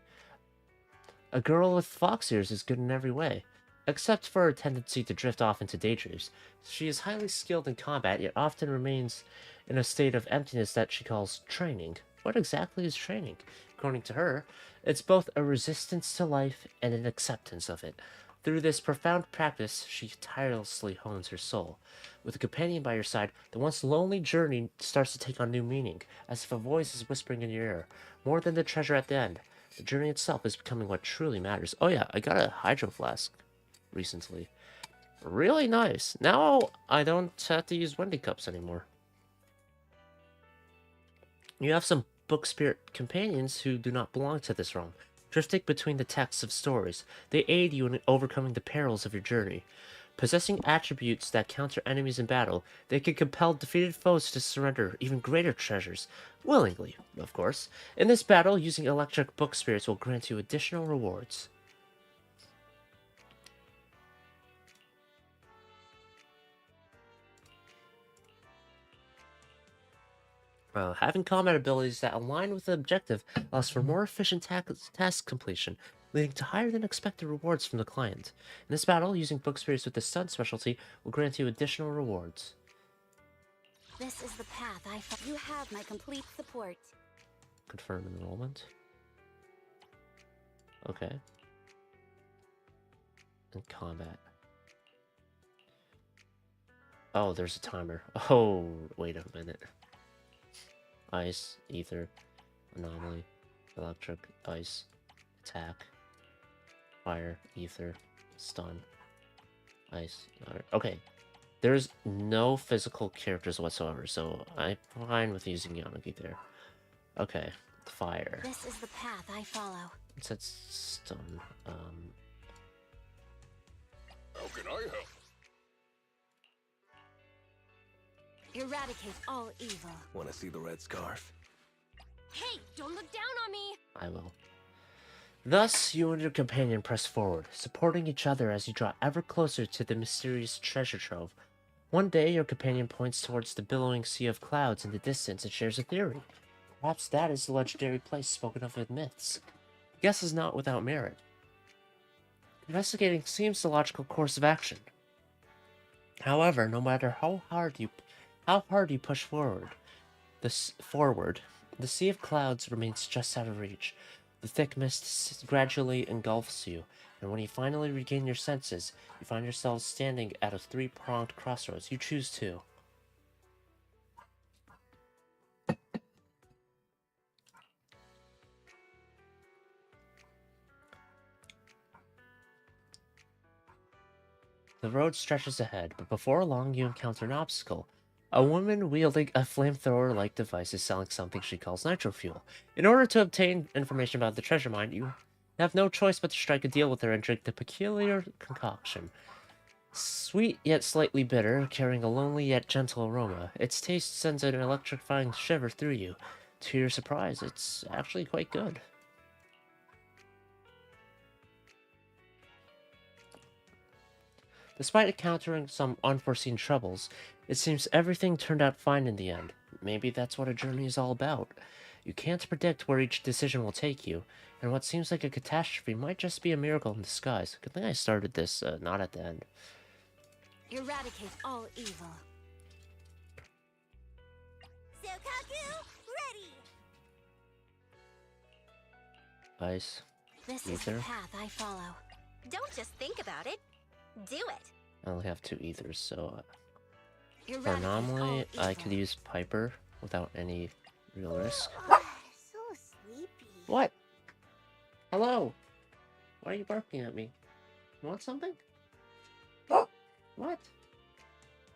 A girl with fox ears is good in every way, except for her tendency to drift off into daydreams. She is highly skilled in combat, yet often remains in a state of emptiness that she calls training. What exactly is training? According to her, it's both a resistance to life and an acceptance of it. Through this profound practice, she tirelessly hones her soul. With a companion by your side, the once lonely journey starts to take on new meaning, as if a voice is whispering in your ear. More than the treasure at the end, the journey itself is becoming what truly matters. Oh yeah, I got a hydro flask recently. Really nice. Now I don't have to use Wendy cups anymore. You have some book spirit companions who do not belong to this realm, drifting between the texts of stories. They aid you in overcoming the perils of your journey. Possessing attributes that counter enemies in battle, they can compel defeated foes to surrender even greater treasures, willingly, of course. In this battle, using electric book spirits will grant you additional rewards. Having combat abilities that align with the objective allows for more efficient task completion, leading to higher than expected rewards from the client. In this battle, using book spirits with the stun specialty will grant you additional rewards. This is the path you have my complete support. Confirm enrollment. Okay. And combat. Oh, there's a timer. Oh, wait a minute. Ice, ether, anomaly, electric, ice, attack, fire, ether, stun, ice. Okay, there's no physical characters whatsoever, so I'm fine with using Yanagi there. Okay, fire. This is the path I follow. It said stun. How can I help? Eradicate all evil. Want to see the red scarf? Hey, don't look down on me! I will. Thus, you and your companion press forward, supporting each other as you draw ever closer to the mysterious treasure trove. One day, your companion points towards the billowing sea of clouds in the distance and shares a theory. Perhaps that is the legendary place spoken of in myths. The guess is not without merit. Investigating seems the logical course of action. However, no matter how hard you push forward, the sea of clouds remains just out of reach. The thick mist gradually engulfs you, and when you finally regain your senses, you find yourselves standing at a three-pronged crossroads. You choose two. The road stretches ahead, but before long you encounter an obstacle. A woman wielding a flamethrower-like device is selling something she calls nitro fuel. In order to obtain information about the treasure mine, you have no choice but to strike a deal with her and drink the peculiar concoction. Sweet yet slightly bitter, carrying a lonely yet gentle aroma, its taste sends an electrifying shiver through you. To your surprise, it's actually quite good. Despite encountering some unforeseen troubles, it seems everything turned out fine in the end. Maybe that's what a journey is all about. You can't predict where each decision will take you, and what seems like a catastrophe might just be a miracle in disguise. Good thing I started this not at the end. Eradicate all evil. Sokaku, ready! Ice. This is the Ether. path I follow. Don't just think about it. Do it. I only have 2 ethers, so for Eradicate anomaly, all I evil. could use Piper without any real risk. So sleepy. What? Hello? Why are you barking at me? You want something? What?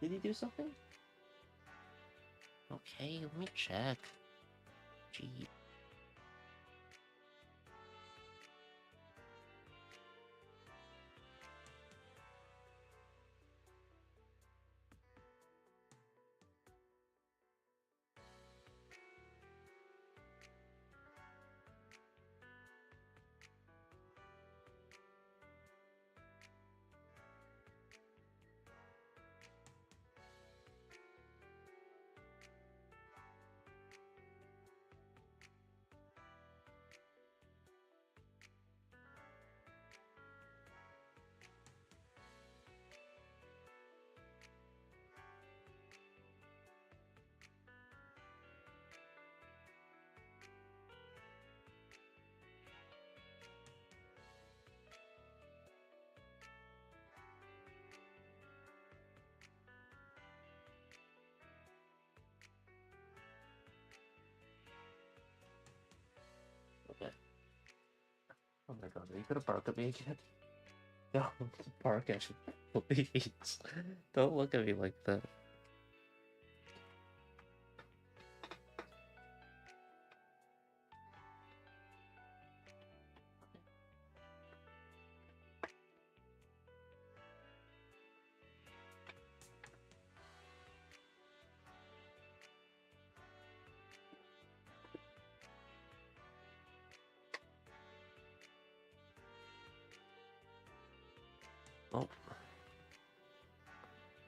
Did he do something? Okay, let me check. Gee. Okay. Oh my god, are you gonna bark at me again? No, bark at me, please. Don't look at me like that. Oh.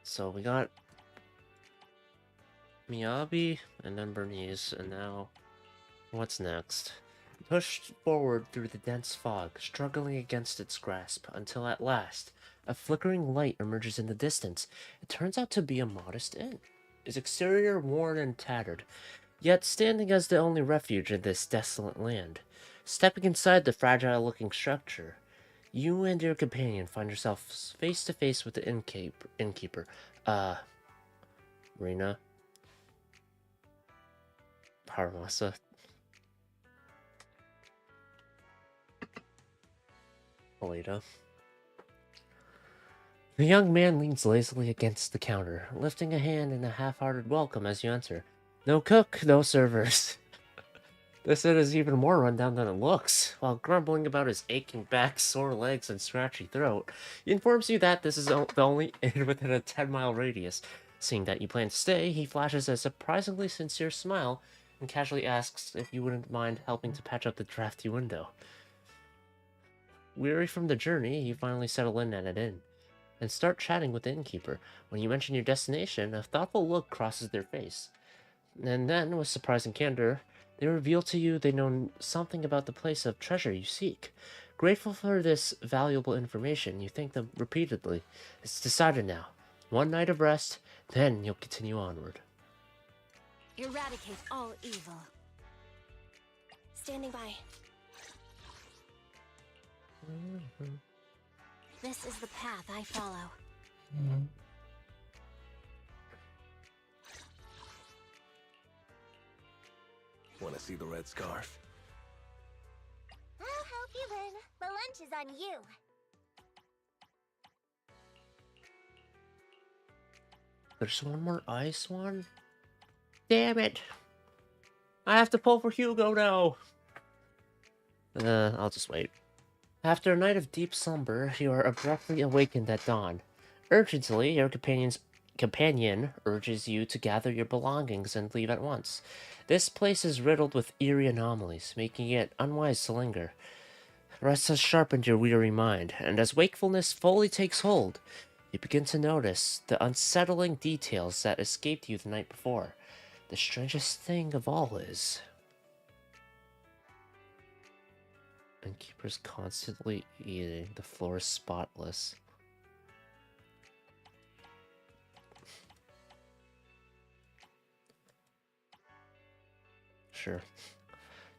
So we got Miyabi and then Bernice, and now what's next? Pushed forward through the dense fog, struggling against its grasp, until at last, a flickering light emerges in the distance. It turns out to be a modest inn, its exterior worn and tattered, yet standing as the only refuge in this desolate land. Stepping inside the fragile-looking structure, you and your companion find yourselves face to face with the innkeeper. Rina Paramasa. Alita. The young man leans lazily against the counter, lifting a hand in a half-hearted welcome as you enter. No cook, no servers. This inn is even more rundown than it looks. While grumbling about his aching back, sore legs, and scratchy throat, he informs you that this is the only inn within a 10-mile radius. Seeing that you plan to stay, he flashes a surprisingly sincere smile and casually asks if you wouldn't mind helping to patch up the drafty window. Weary from the journey, you finally settle in at an inn and start chatting with the innkeeper. When you mention your destination, a thoughtful look crosses their face. And then, with surprising candor, they reveal to you they know something about the place of treasure you seek. Grateful for this valuable information, you thank them repeatedly. It's decided now. One night of rest, then you'll continue onward. Eradicate all evil. Standing by. This is the path I follow. Want to see the red scarf? I'll help you win. The lunch is on you. There's one more ice one? Damn it! I have to pull for Hugo now! I'll just wait. After a night of deep slumber, you are abruptly awakened at dawn. Urgently, your companion urges you to gather your belongings and leave at once. This place is riddled with eerie anomalies, making it unwise to linger. Rest has sharpened your weary mind, and as wakefulness fully takes hold, you begin to notice the unsettling details that escaped you the night before. The strangest thing of all is... Innkeeper's constantly eating. The floor is spotless. Sure.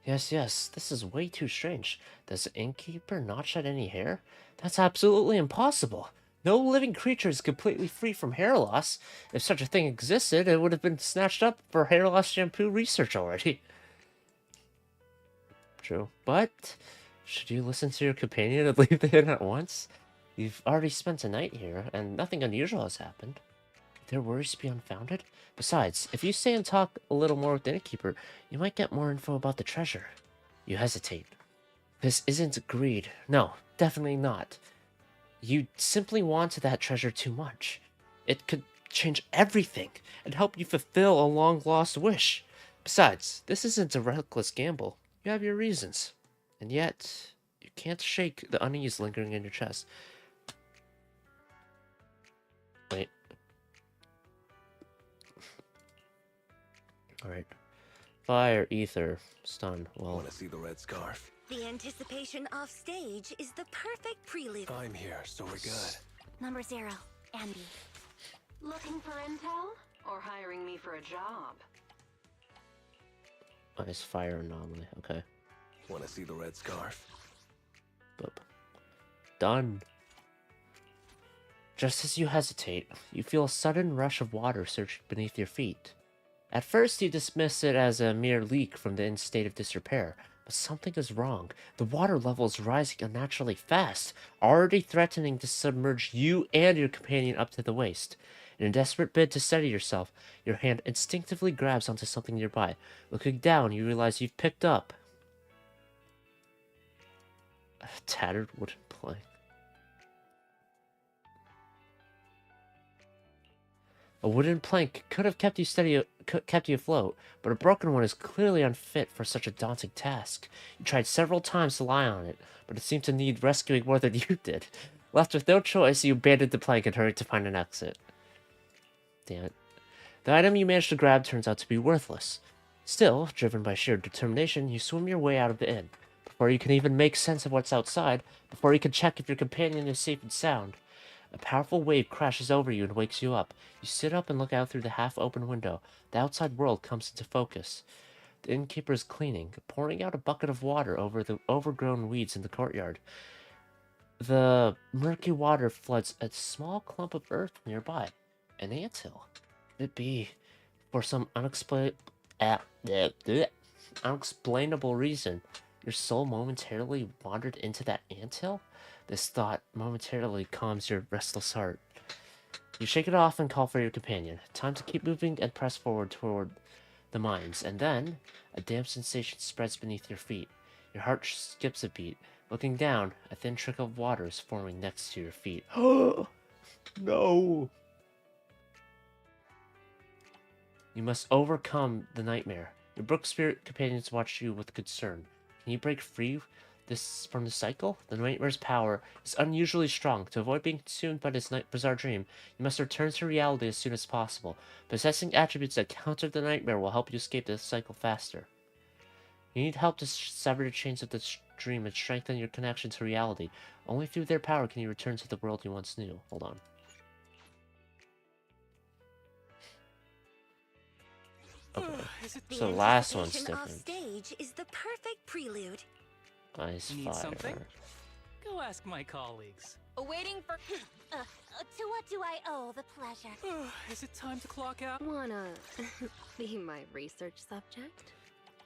Yes, this is way too strange. Does the innkeeper not shed any hair? That's absolutely impossible. No living creature is completely free from hair loss. If such a thing existed, it would have been snatched up for hair loss shampoo research already. True. But, should you listen to your companion and leave the inn at once? You've already spent a night here, and nothing unusual has happened. Could their worries be unfounded? Besides, if you stay and talk a little more with the innkeeper, you might get more info about the treasure. You hesitate. This isn't greed. No, definitely not. You simply want that treasure too much. It could change everything and help you fulfill a long-lost wish. Besides, this isn't a reckless gamble. You have your reasons. And yet, you can't shake the unease lingering in your chest. Wait. Alright. Fire, ether, stun. Well, Want to see the red scarf? The anticipation off stage is the perfect prelude. I'm here, so we're good. Number 0, Andy. Looking for intel? Or hiring me for a job? ice, fire, anomaly. Okay. Want to see the red scarf? Boop. Done. Just as you hesitate, you feel a sudden rush of water surging beneath your feet. At first, you dismiss it as a mere leak from the inn's state of disrepair, but something is wrong. The water level is rising unnaturally fast, already threatening to submerge you and your companion up to the waist. In a desperate bid to steady yourself, your hand instinctively grabs onto something nearby. Looking down, you realize you've picked up a tattered wooden plank. A wooden plank could have kept you afloat, but a broken one is clearly unfit for such a daunting task. You tried several times to lie on it, but it seemed to need rescuing more than you did. Left with no choice, you abandoned the plank and hurried to find an exit. Damn it. The item you managed to grab turns out to be worthless. Still, driven by sheer determination, you swim your way out of the inn. Before you can even make sense of what's outside, before you can check if your companion is safe and sound, a powerful wave crashes over you and wakes you up. You sit up and look out through the half-open window. The outside world comes into focus. The innkeeper is cleaning, pouring out a bucket of water over the overgrown weeds in the courtyard. The murky water floods a small clump of earth nearby. An anthill. Could it be for some unexplainable reason your soul momentarily wandered into that anthill? This thought momentarily calms your restless heart. You shake it off and call for your companion. Time to keep moving and press forward toward the mines, and then a damp sensation spreads beneath your feet. Your heart skips a beat. Looking down, a thin trickle of water is forming next to your feet. Oh no! You must overcome the nightmare. Your brook spirit companions watch you with concern. Can you break free from the cycle? The nightmare's power is unusually strong. To avoid being consumed by this bizarre dream, you must return to reality as soon as possible. Possessing attributes that counter the nightmare will help you escape the cycle faster. You need help to sever the chains of this dream and strengthen your connection to reality. Only through their power can you return to the world you once knew. Hold on. Okay. So the last one's anticipation different. off stage is the perfect prelude. Ice, Need fire. something? Go ask my colleagues. Waiting for. To what do I owe the pleasure? Is it time to clock out? Wanna be my research subject?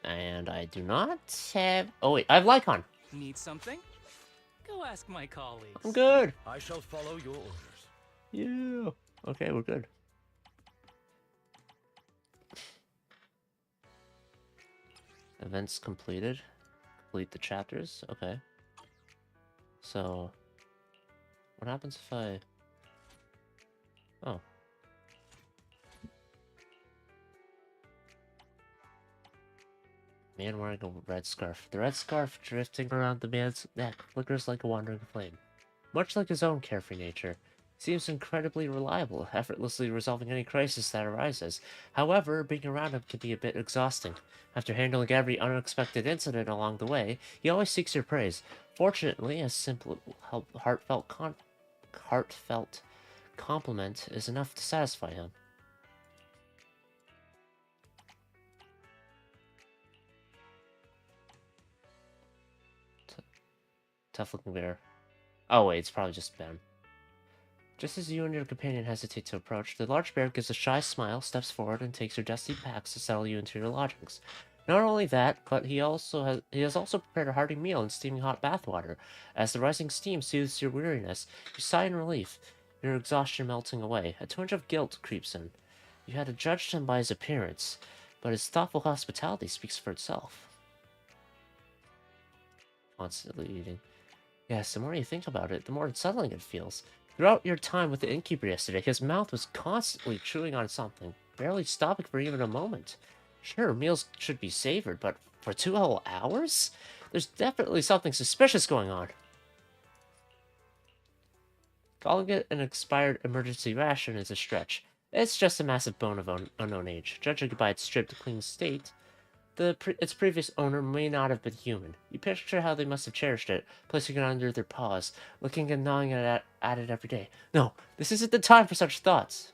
And I do not have... Oh, wait. I have Lycon. Need something? Go ask my colleagues. I'm good. I shall follow your orders. Yeah. Okay, we're good. Events completed. Complete the chapters. Okay. So, what happens if I... Oh. Man wearing a red scarf. The red scarf drifting around the man's neck flickers like a wandering flame. Much like his own carefree nature, he seems incredibly reliable, effortlessly resolving any crisis that arises. However, being around him can be a bit exhausting. After handling every unexpected incident along the way, he always seeks your praise. Fortunately, a simple, heartfelt compliment is enough to satisfy him. Tough looking bear. Oh wait, it's probably just Ben. Just as you and your companion hesitate to approach, the large bear gives a shy smile, steps forward, and takes your dusty packs to settle you into your lodgings. Not only that, but he has also prepared a hearty meal in steaming hot bathwater. As the rising steam soothes your weariness, you sigh in relief, your exhaustion melting away. A twinge of guilt creeps in. You had judged him by his appearance, but his thoughtful hospitality speaks for itself. Constantly eating. Yes, the more you think about it, the more unsettling it feels. Throughout your time with the innkeeper yesterday, his mouth was constantly chewing on something, barely stopping for even a moment. Sure, meals should be savored, but for 2 whole hours? There's definitely something suspicious going on. Calling it an expired emergency ration is a stretch. It's just a massive bone of unknown age. Judging by its stripped, clean state, its previous owner may not have been human. You picture how they must have cherished it, placing it under their paws, looking and gnawing at it every day. No, this isn't the time for such thoughts.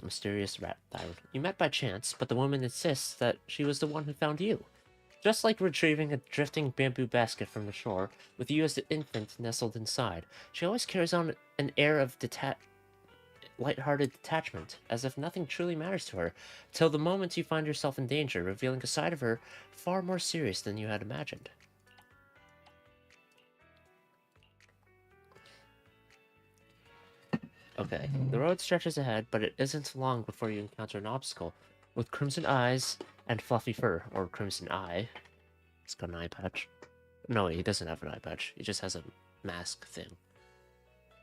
Mysterious rat thyroid. You met by chance, but the woman insists that she was the one who found you. Just like retrieving a drifting bamboo basket from the shore, with you as the infant nestled inside, she always carries on an air of light-hearted detachment, as if nothing truly matters to her, till the moment you find yourself in danger, revealing a side of her far more serious than you had imagined. Okay, the road stretches ahead, but it isn't long before you encounter an obstacle. With crimson eyes and fluffy fur, or crimson eye. He's got an eye patch. No, he doesn't have an eye patch. He just has a mask thing.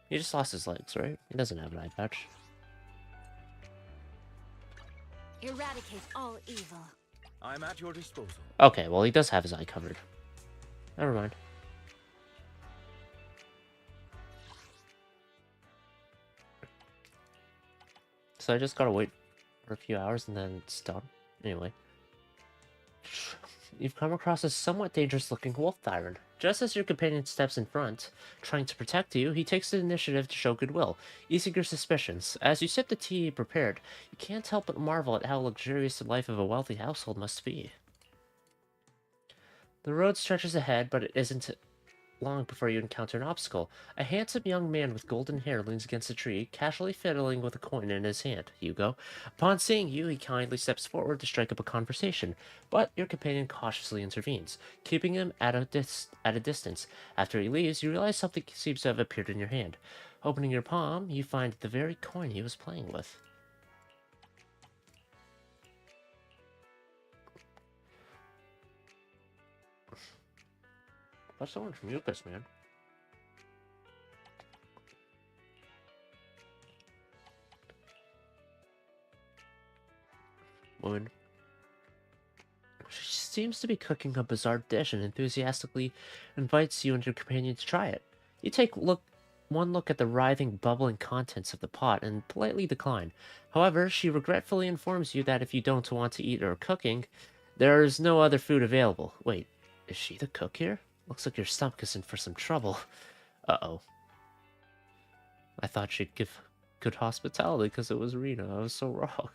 He just lost his legs, right? He doesn't have an eye patch. Eradicate all evil. I'm at your disposal. Okay, well, he does have his eye covered. Never mind. So I just gotta wait for a few hours and then it's done. Anyway. You've come across a somewhat dangerous-looking wolf tyrant. Just as your companion steps in front, trying to protect you, he takes the initiative to show goodwill, easing your suspicions. As you sip the tea he prepared, you can't help but marvel at how luxurious the life of a wealthy household must be. The road stretches ahead, but it isn't long before you encounter an obstacle. A handsome young man with golden hair leans against a tree, casually fiddling with a coin in his hand. Hugo. Upon seeing you, he kindly steps forward to strike up a conversation, but your companion cautiously intervenes, keeping him at a distance. After he leaves, you realize something seems to have appeared in your hand. Opening your palm, you find the very coin he was playing with. That's so much mucus, man. Woman. She seems to be cooking a bizarre dish and enthusiastically invites you and your companion to try it. You take one look at the writhing, bubbling contents of the pot and politely decline. However, she regretfully informs you that if you don't want to eat her cooking, there is no other food available. Wait, is she the cook here? Looks like your stomach is in for some trouble. Uh-oh. I thought she'd give good hospitality because it was Rena. I was so wrong.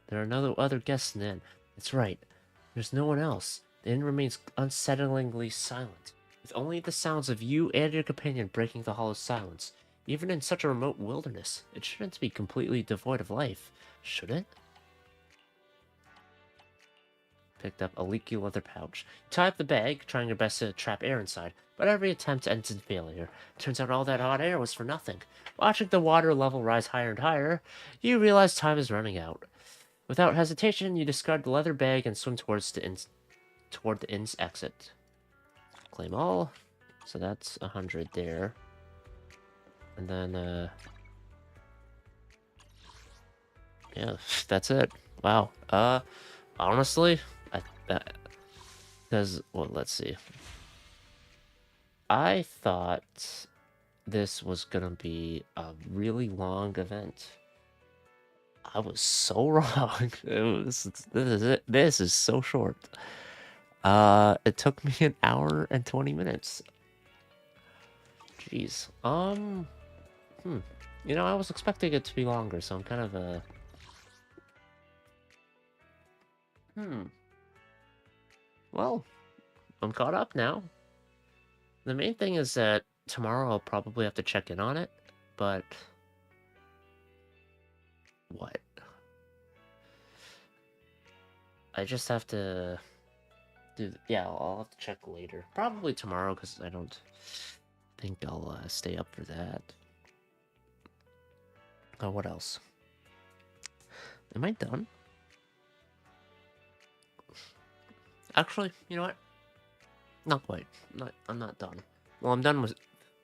There are no other guests in the inn. That's right. There's no one else. The inn remains unsettlingly silent, with only the sounds of you and your companion breaking the hollow silence. Even in such a remote wilderness, it shouldn't be completely devoid of life, should it? Picked up a leaky leather pouch. You tie up the bag, trying your best to trap air inside, but every attempt ends in failure. Turns out all that hot air was for nothing. Watching the water level rise higher and higher, you realize time is running out. Without hesitation, you discard the leather bag and swim toward the inn's exit. Claim all. So that's 100 there. And then, yeah, that's it. Wow. Honestly, because, well, let's see. I thought this was gonna be a really long event. I was so wrong. This is so short. It took me an hour and 20 minutes. Jeez. You know, I was expecting it to be longer, so I'm kind of well, I'm caught up now. The main thing is that tomorrow I'll probably have to check in on it, but what? I just have to do. Yeah, I'll have to check later. Probably tomorrow, because I don't think I'll stay up for that. Oh, what else? Am I done? Actually, you know what? Not quite. I'm not done. Well, I'm done with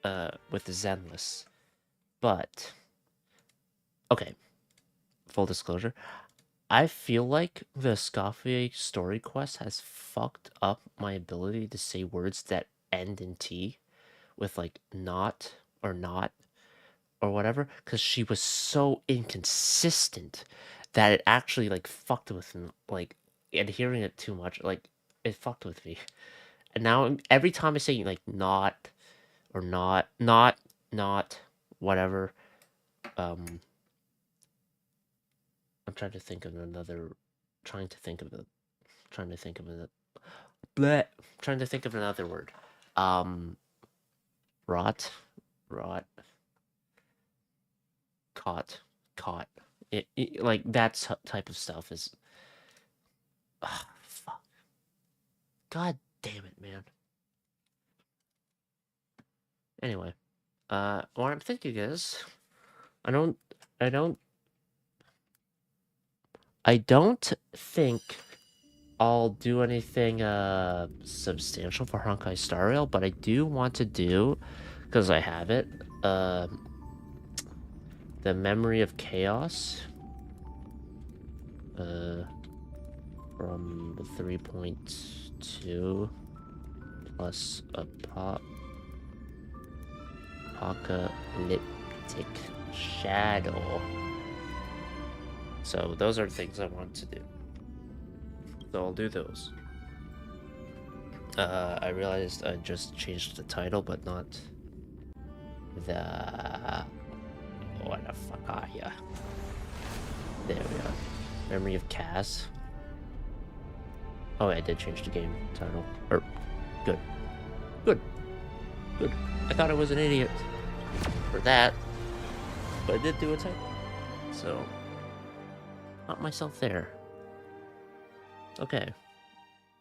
the Zenless, but okay. Full disclosure, I feel like the Scoffy story quest has fucked up my ability to say words that end in T with like not or whatever, because she was so inconsistent that it actually like fucked with me, like adhering it too much, like it fucked with me. And now every time I say like not or not, whatever, I'm trying to think of another, trying to think of the, trying to think of another, bleh, trying to think of another word, rot, caught. It like that type of stuff is, fuck. God damn it, man. Anyway, what I'm thinking is, I don't think I'll do anything substantial for Honkai Star Rail, but I do want to do, because I have it, the Memory of Chaos, from 3.2 plus Apocalyptic Shadow. So those are things I want to do. So I'll do those. I realized I just changed the title, but not the... What the fuck are ya? There we are. Memory of Cass. Oh, I did change the game title. Good. I thought I was an idiot for that, but I did do a title. So, got myself there. Okay.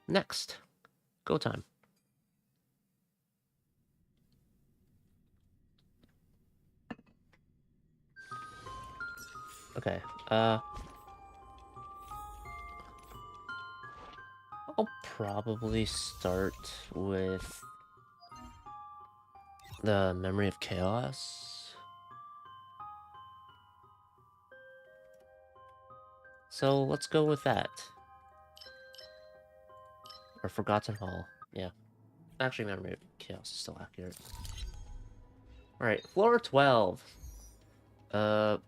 Next. Go time. Okay. I'll probably start with the Memory of Chaos. So let's go with that. Or Forgotten Hall. Yeah. Actually, Memory of Chaos is still accurate. Alright, floor 12. Polixia?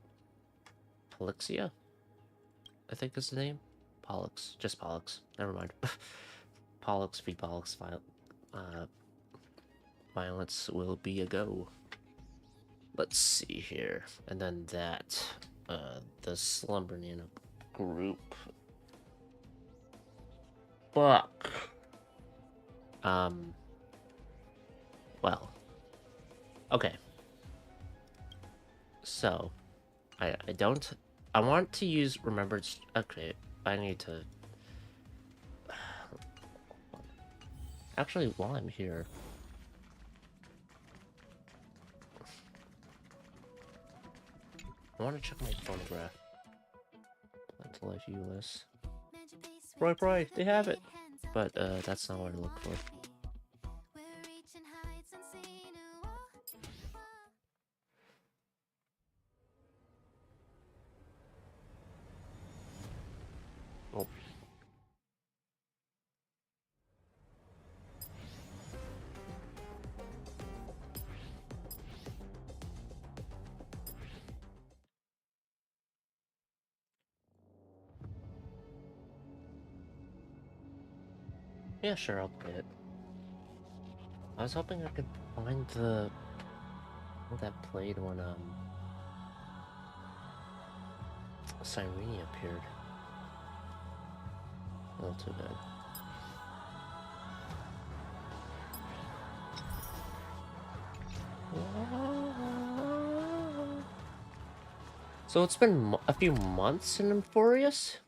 I think is the name? Pollux. Just Pollux. Never mind. Pollux v. Pollux. Violence will be a go. Let's see here. And then that. The Slumbering in a group. Fuck. Well. Okay. So, I don't... I want to use Remembrance... Okay, I need to... Actually, while I'm here... I want to check my phonograph. Plant Life US. Right, they have it! But, that's not what I look for. Oh. Yeah, sure, I'll play it. I was hoping I could find the... what that played when, Cyrene appeared. A little too bad. So it's been a few months in Euphorius?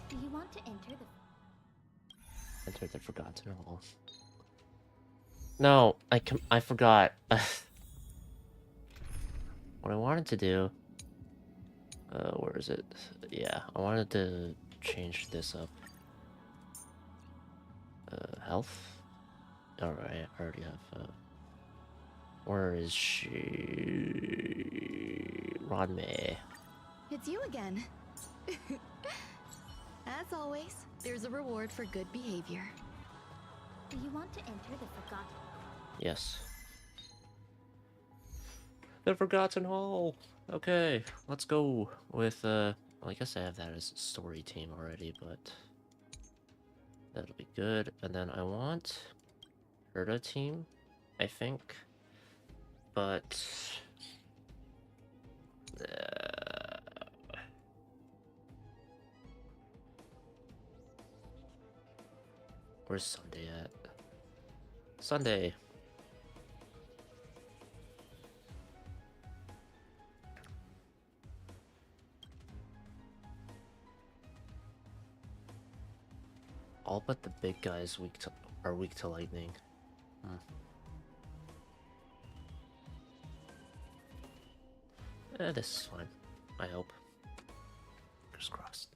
Do you want to enter the... Enter the Forgotten Hall. No, I forgot. What I wanted to do... where is it? Yeah, I wanted to change this up. Health? Alright, I already have, where is she? Rodme. It's you again. As always, there's a reward for good behavior. Do you want to enter the Forgotten... Yes. The Forgotten Hall! Okay, let's go with, well, I guess I have that as a story team already, but... that'll be good. And then I want... Herda team, I think. But... where's Sunday at? Sunday! All but the big guys are weak to lightning. This is fine. I hope. Fingers crossed.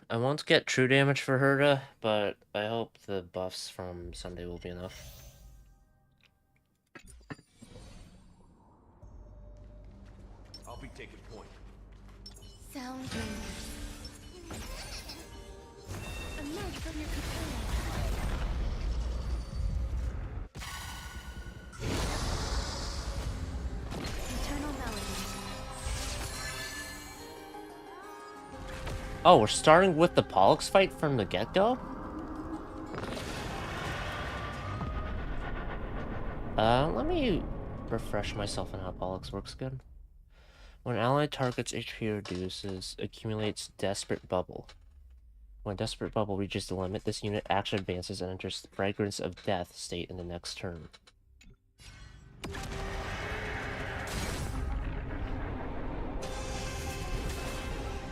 I won't get true damage for Herda, but I hope the buffs from Sunday will be enough. I'll be taking point. Sound dangerous. Emerge from your cocoon. Eternal melody. Oh, we're starting with the Pollux fight from the get-go? Let me refresh myself on how Pollux works again. When allied target's HP reduces, accumulates Desperate Bubble. When Desperate Bubble reaches the limit, this unit action advances and enters the Fragrance of Death state in the next turn.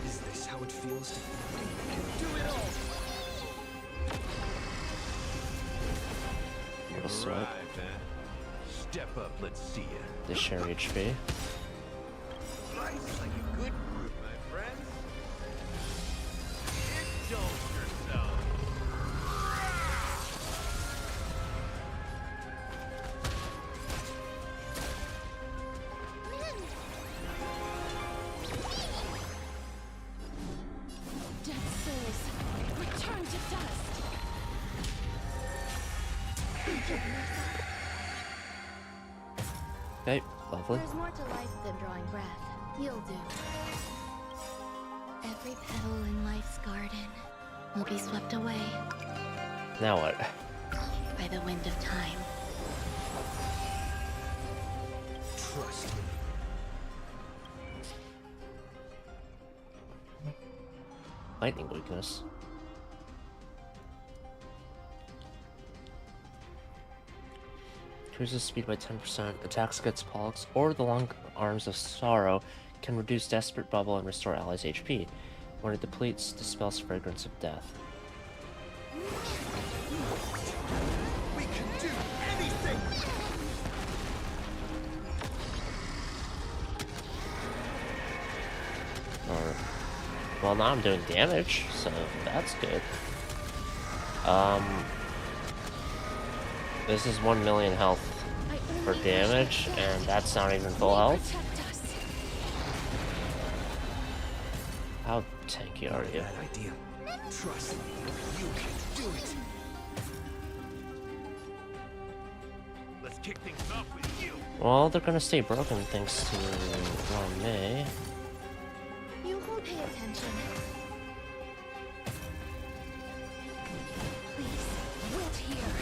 Is this how it feels to Little sword. Step up, let's see ya. The share HP. Life's like a good fruit, my friends. Indulge yourself. Dead souls, return to dust. Okay, lovely. There's more to life than drawing breath. You'll do. Every petal in life's garden will be swept away Now what? by the wind of time. Trust me. Lightning weakness. Increases speed by 10%. Attacks against Pollux or the long arms of sorrow can reduce Desperate Bubble and restore allies' HP. When it depletes, dispels fragrance of death. We can do anything! Or, well, now I'm doing damage, so that's good. This is 1 million health for damage, and that's not even full health. How tanky are you? Bad idea. Trust me. You can do it. Let's kick things off with you. Well, they're gonna stay broken thanks to May. You will pay attention. Please, wait here.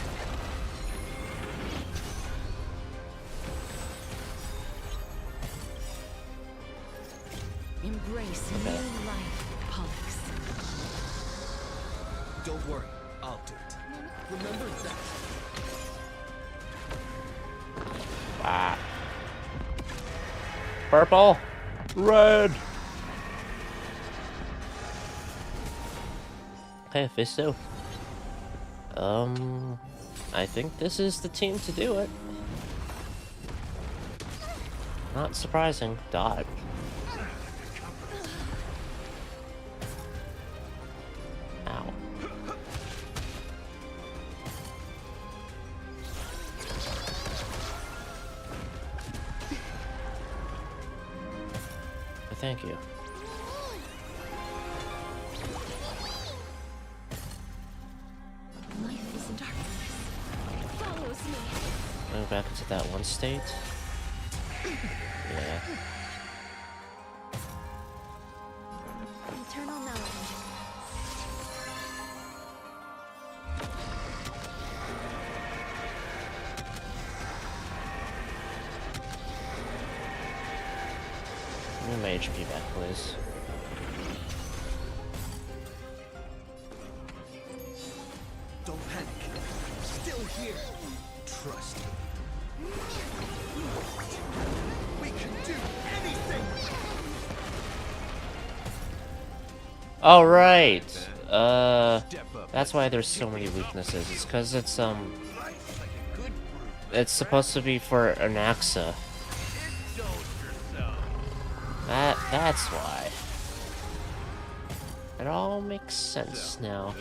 Embrace Okay. new life, Pollux. Don't worry. I'll do it. Remember that. Ah. Purple! Red! Okay, Fisto. I think this is the team to do it. Not surprising. Dodge. Ow. Thank you. Life is darkness. Follows me. Going back into that one state. Yeah. Eternal melody. Give me my HP back, please. Don't panic. I'm still here. Trust me. We can do anything. All right. Step up. That's why there's so many weaknesses. It's because it's Right, like a good fruit. it's supposed to be for Anaxa. Indulge yourself. That's why. It all makes sense now.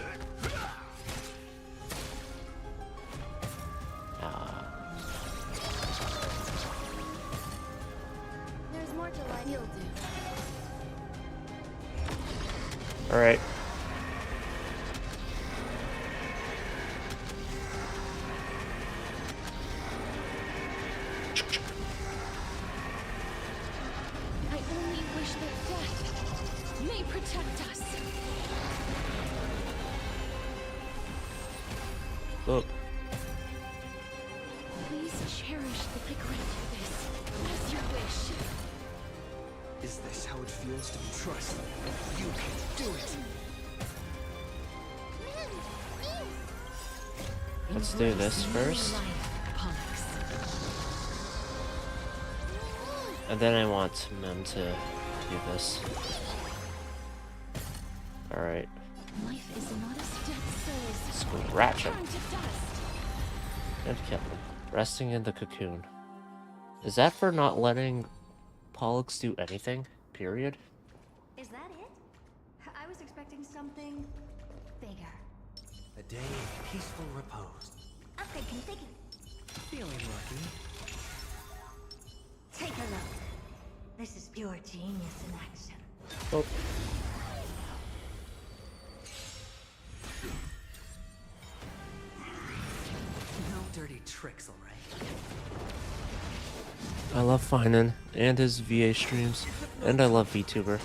There's more to life. You'll do. All right. I only wish that death may protect us. Look. Please cherish the grant you this as your wish. Is this how it feels to be trusted? You can do it. Let's do this first. And then I want them to do this. Alright. Life is not as dead souls. Scratch him. Turn to dust. And kill him. Resting in the cocoon. Is that for not letting Pollux do anything? Period? Is that it? I was expecting something bigger. A day of peaceful repose. Upgrade configured. Feeling lucky. Take a look. This is pure genius in action. Oh. No dirty tricks, all right? I love Finan and his VA streams, and I love VTuber.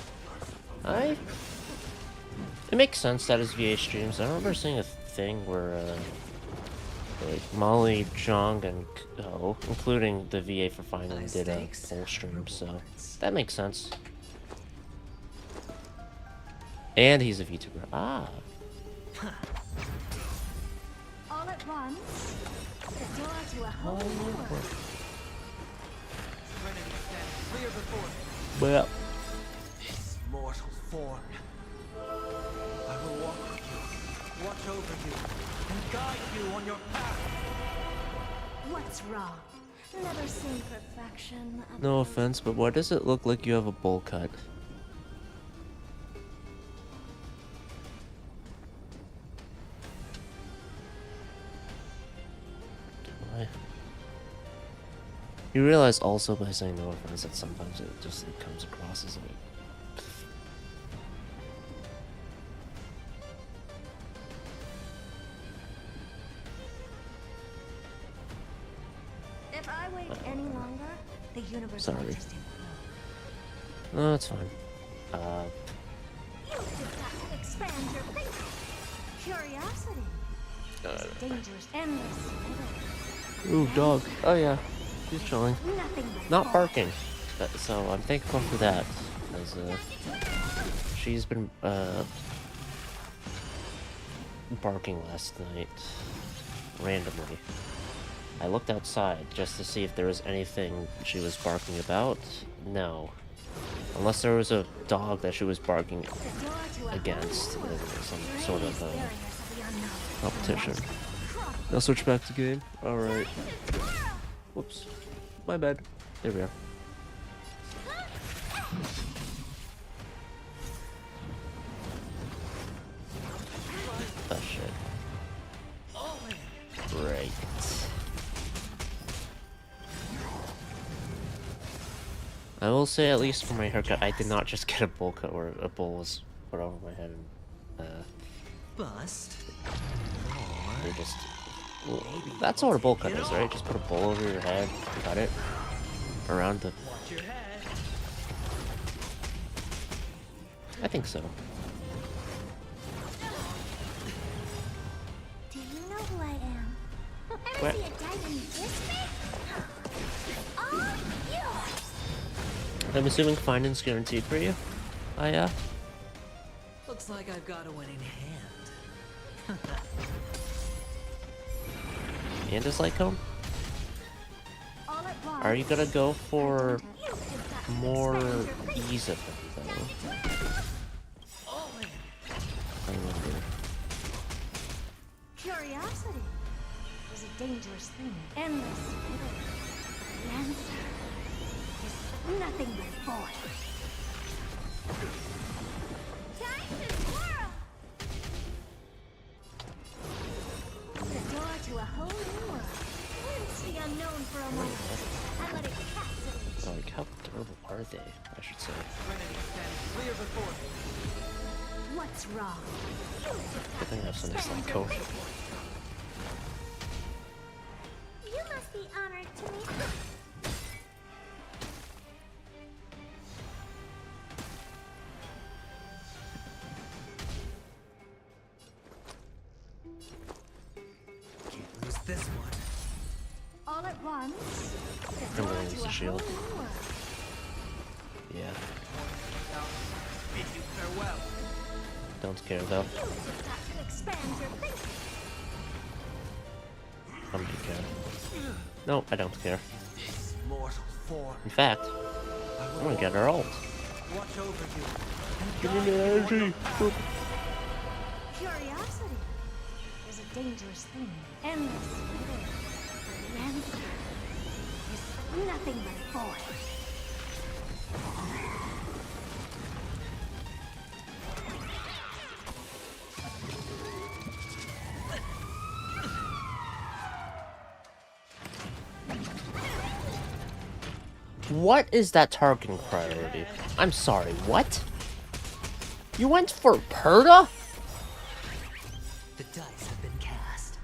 It makes sense that his VA streams. I remember seeing a thing where like Molly, Jong, and including the VA for Finan, did a full stream, so that makes sense. And he's a VTuber. Ah. All at once, the door to a whole new world. Trinity stands clear before me. Well. This mortal form. I will walk with you, watch over you, and guide you on your path. What's wrong? Never seen perfection. No offense, but why does it look like you have a bowl cut? You realize also by saying no offense that sometimes it just comes across as like... If I wait any longer, the universe Sorry. will just implode. No, it's fine. You just got to expand your thinking. Curiosity is a dangerous, endless river. Ooh, dog. Oh yeah, he's chilling. Nothing but Not fall. barking. So I'm thankful for that. As she's been barking last night randomly. I looked outside just to see if there was anything she was barking about. No. Unless there was a dog that she was barking The door to a against whole in new world. some sort of Barriers of the unknown. competition. Now switch back to game. Alright. Whoops. My bad. There we are. Oh shit. Great. I will say, at least for my haircut, I did not just get a bowl cut where a bowl was put over my head and Bust. they just... Well, that's what a bowl cut is, right? Just put a bowl over your head, cut it around the... Watch your head. I think so. Do you know who I am? Ever What? see a diamond dish me? All yours. I'm assuming finance guaranteed for you. Looks like I've got a winning hand. And his light cone? All at once. Are you gonna go for You just got to more expand your thinking. ease of them, though? I wonder. Curiosity is a dangerous thing. Endless river. The answer is nothing but void. Time to swirl. The door to a whole new world. Glimpse the unknown for a moment and let it captivate. Like, how durable are they? I should say. Trinity stands clear before me. What's wrong? I think I have some nice light cone. You must be honored to meet me. Can't lose this one. All at once. The I'm door gonna use to the a shield. whole new world. Yeah. Bid you farewell. Don't care, though. You just got to expand your thinking. I do care. No, I don't care. This mortal form. In fact, I I'm will gonna get her ult. watch over you. and Give me guide the you on energy. your path. Curiosity is a dangerous thing. Endless river. The answer is nothing but void. What is that targeting priority? I'm sorry, what? You went for Perda? The dice have been cast.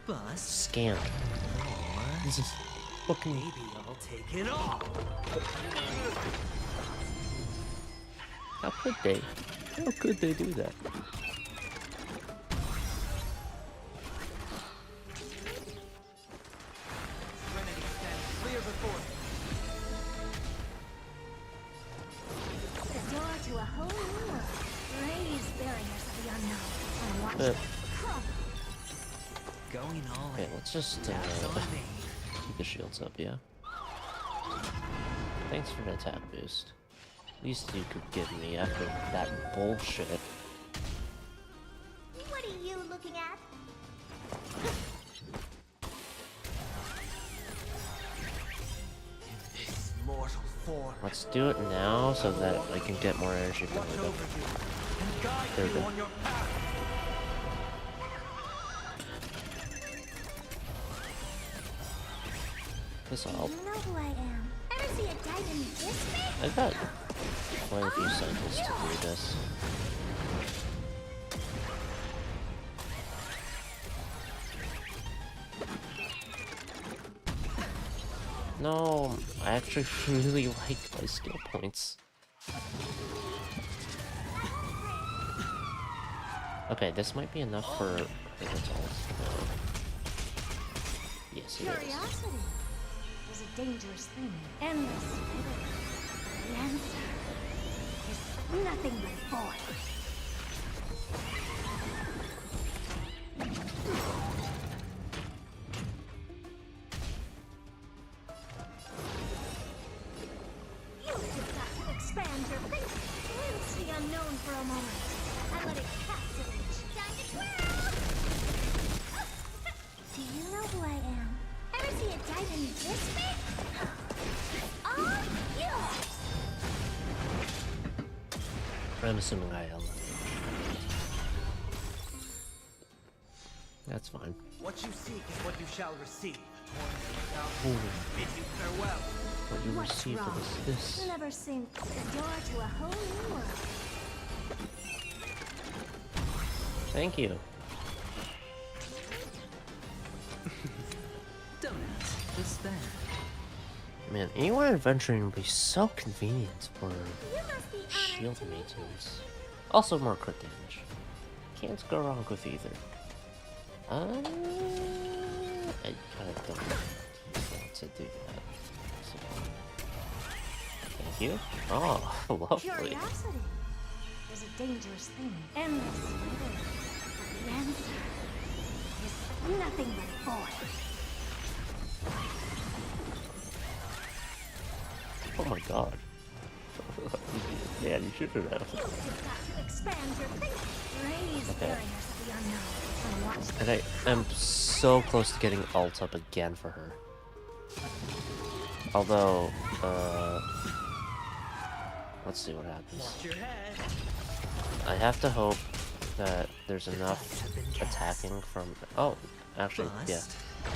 Bust. Scam. fucking. Maybe I'll take it all. How could they? How could they do that? Trinity stands clear before me. The door to a whole new world. Raise barriers of the unknown and watch Uh. them crumble. Going all Okay, in. let's just That's on me. keep the shields up, yeah. Thanks for the attack boost. Least you could give me after that bullshit. What are you looking at? This mortal form. Let's do it now so that I can get more energy from Watch it. over you and guide There we you go. on your path. This will help. You know who I am. Ever see a diamond this big? I got quite a few cycles to do this. No, I actually really like my skill points. Okay, this might be enough for results. Yes, it is. Curiosity is a dangerous thing. Endless wonder. The answer is nothing but void. You've just got to expand your thinking. Glimpse the unknown for a moment and let it captivate you. Time to twirl! Do you know who I am? Ever see a diamond this big? All yours! I'm assuming I am. That's fine. What you seek is what you shall receive. Ooh, Bid you farewell. what you What's receive wrong? is this. Never seen the door to a whole new world. Thank you. Don't ask, just that. Man, anywhere adventuring would be so convenient for You must be honored shield to meet me. maintenance. Also more crit damage. Can't go wrong with either. I kind of don't want to do that. So. Thank you. Oh, lovely. Curiosity is a dangerous thing. Endless wonder. The answer is nothing but void. Oh my god. Yeah, you should have. You've just got to expand your thinking. Raise Okay. barriers of the unknown and watch them. And I am so close to getting ult up again for her. Although, let's see what happens. Watch your head. I have to hope that there's enough attacking from. Oh, actually, yeah.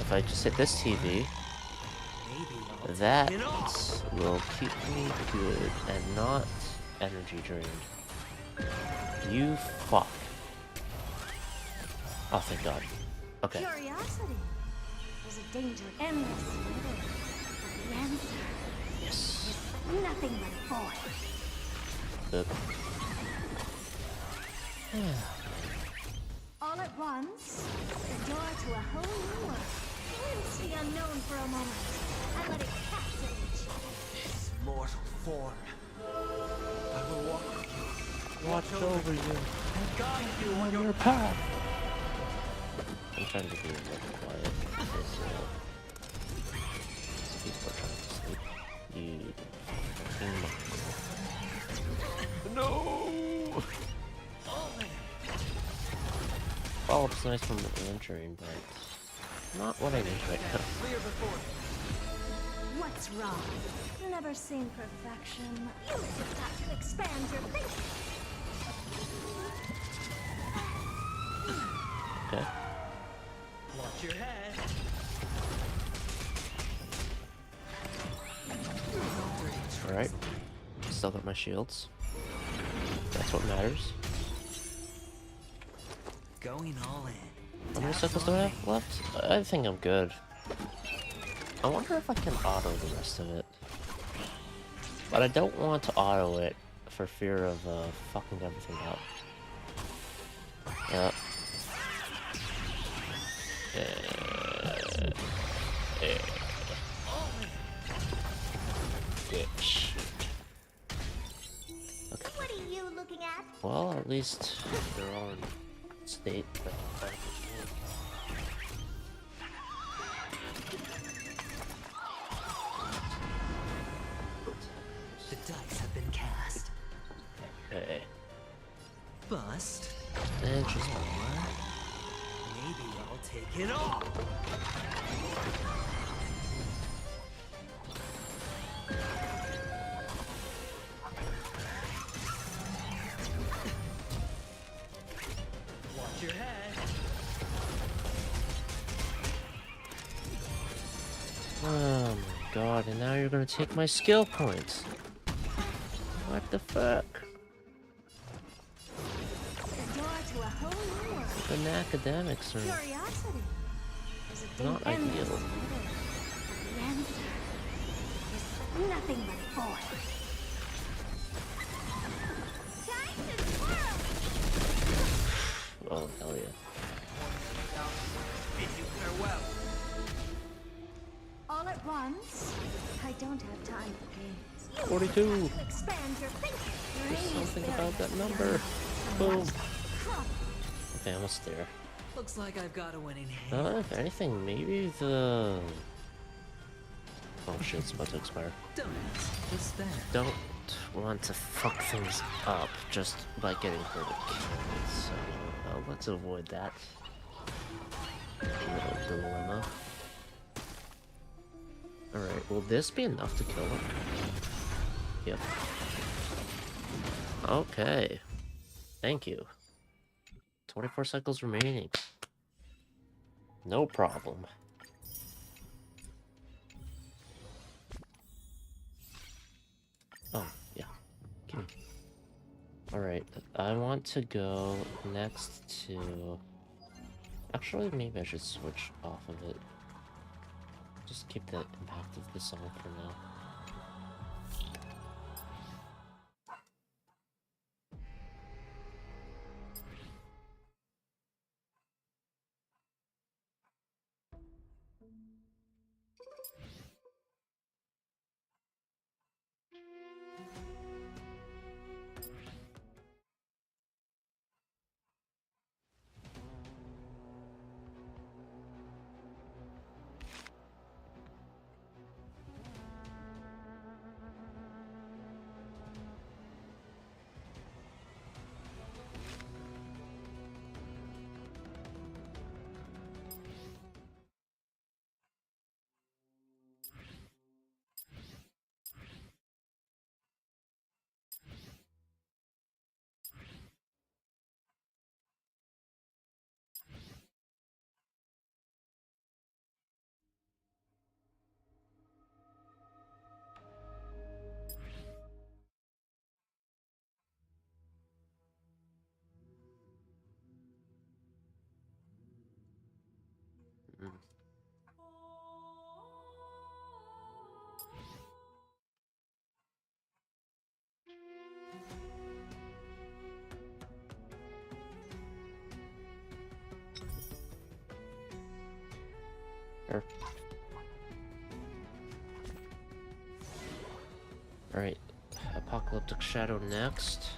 If I just hit this TV, Maybe I'll that take it all. will keep me good and not energy drained. You fuck. Oh, thank God. Okay. Curiosity is a danger. Endless wonder. The answer Yes. is nothing but void. Good. All at once, the door to a whole new world. Glimpse the unknown for a moment and let it captivate you. This mortal form. I will walk with you. Watch over you. And guide you on your path. I'm trying to be a little quiet because people are trying to sleep. You fucking no. Follow-up's nice from the adventuring, but not what I need right now. clear before me. What's wrong? Never seen perfection. You've just got to expand your thinking. Okay. Watch your head. Alright. Still got my shields. That's what matters. Going all in. How many cycles do I have left? I think I'm good. I wonder if I can auto the rest of it. But I don't want to auto it for fear of fucking everything up. Yeah. Bitch. Okay. What are you looking at? Well, at least they're all in state. The dice have been cast. Okay. Bust. Interesting. Or maybe I'll take it all. Watch your head. Oh my god, and now you're gonna take my skill points. What the fuck? The door to a whole new world. The academics are Curiosity is a not endless ideal. riddle. The answer is nothing but void. Time to swirl! Oh, hell yeah. Bid you farewell. All at once? I don't have time for games. You 42. have to expand your thinking. There's something about that number. Boom. Okay, almost there. Looks like I've got a winning hand. If anything, maybe the... Oh shit, it's about to expire. Don't ask. What's that? Don't want to fuck things up just by getting her to kill it, so let's avoid that little dilemma. Alright, will this be enough to kill her? Yep. Okay. Thank you. 24 cycles remaining. No problem. Oh, yeah. Okay. Alright, I want to go next to... Actually, maybe I should switch off of it. Just keep the impact of the song for now. Mm. Sure. Alright, Apocalyptic Shadow next.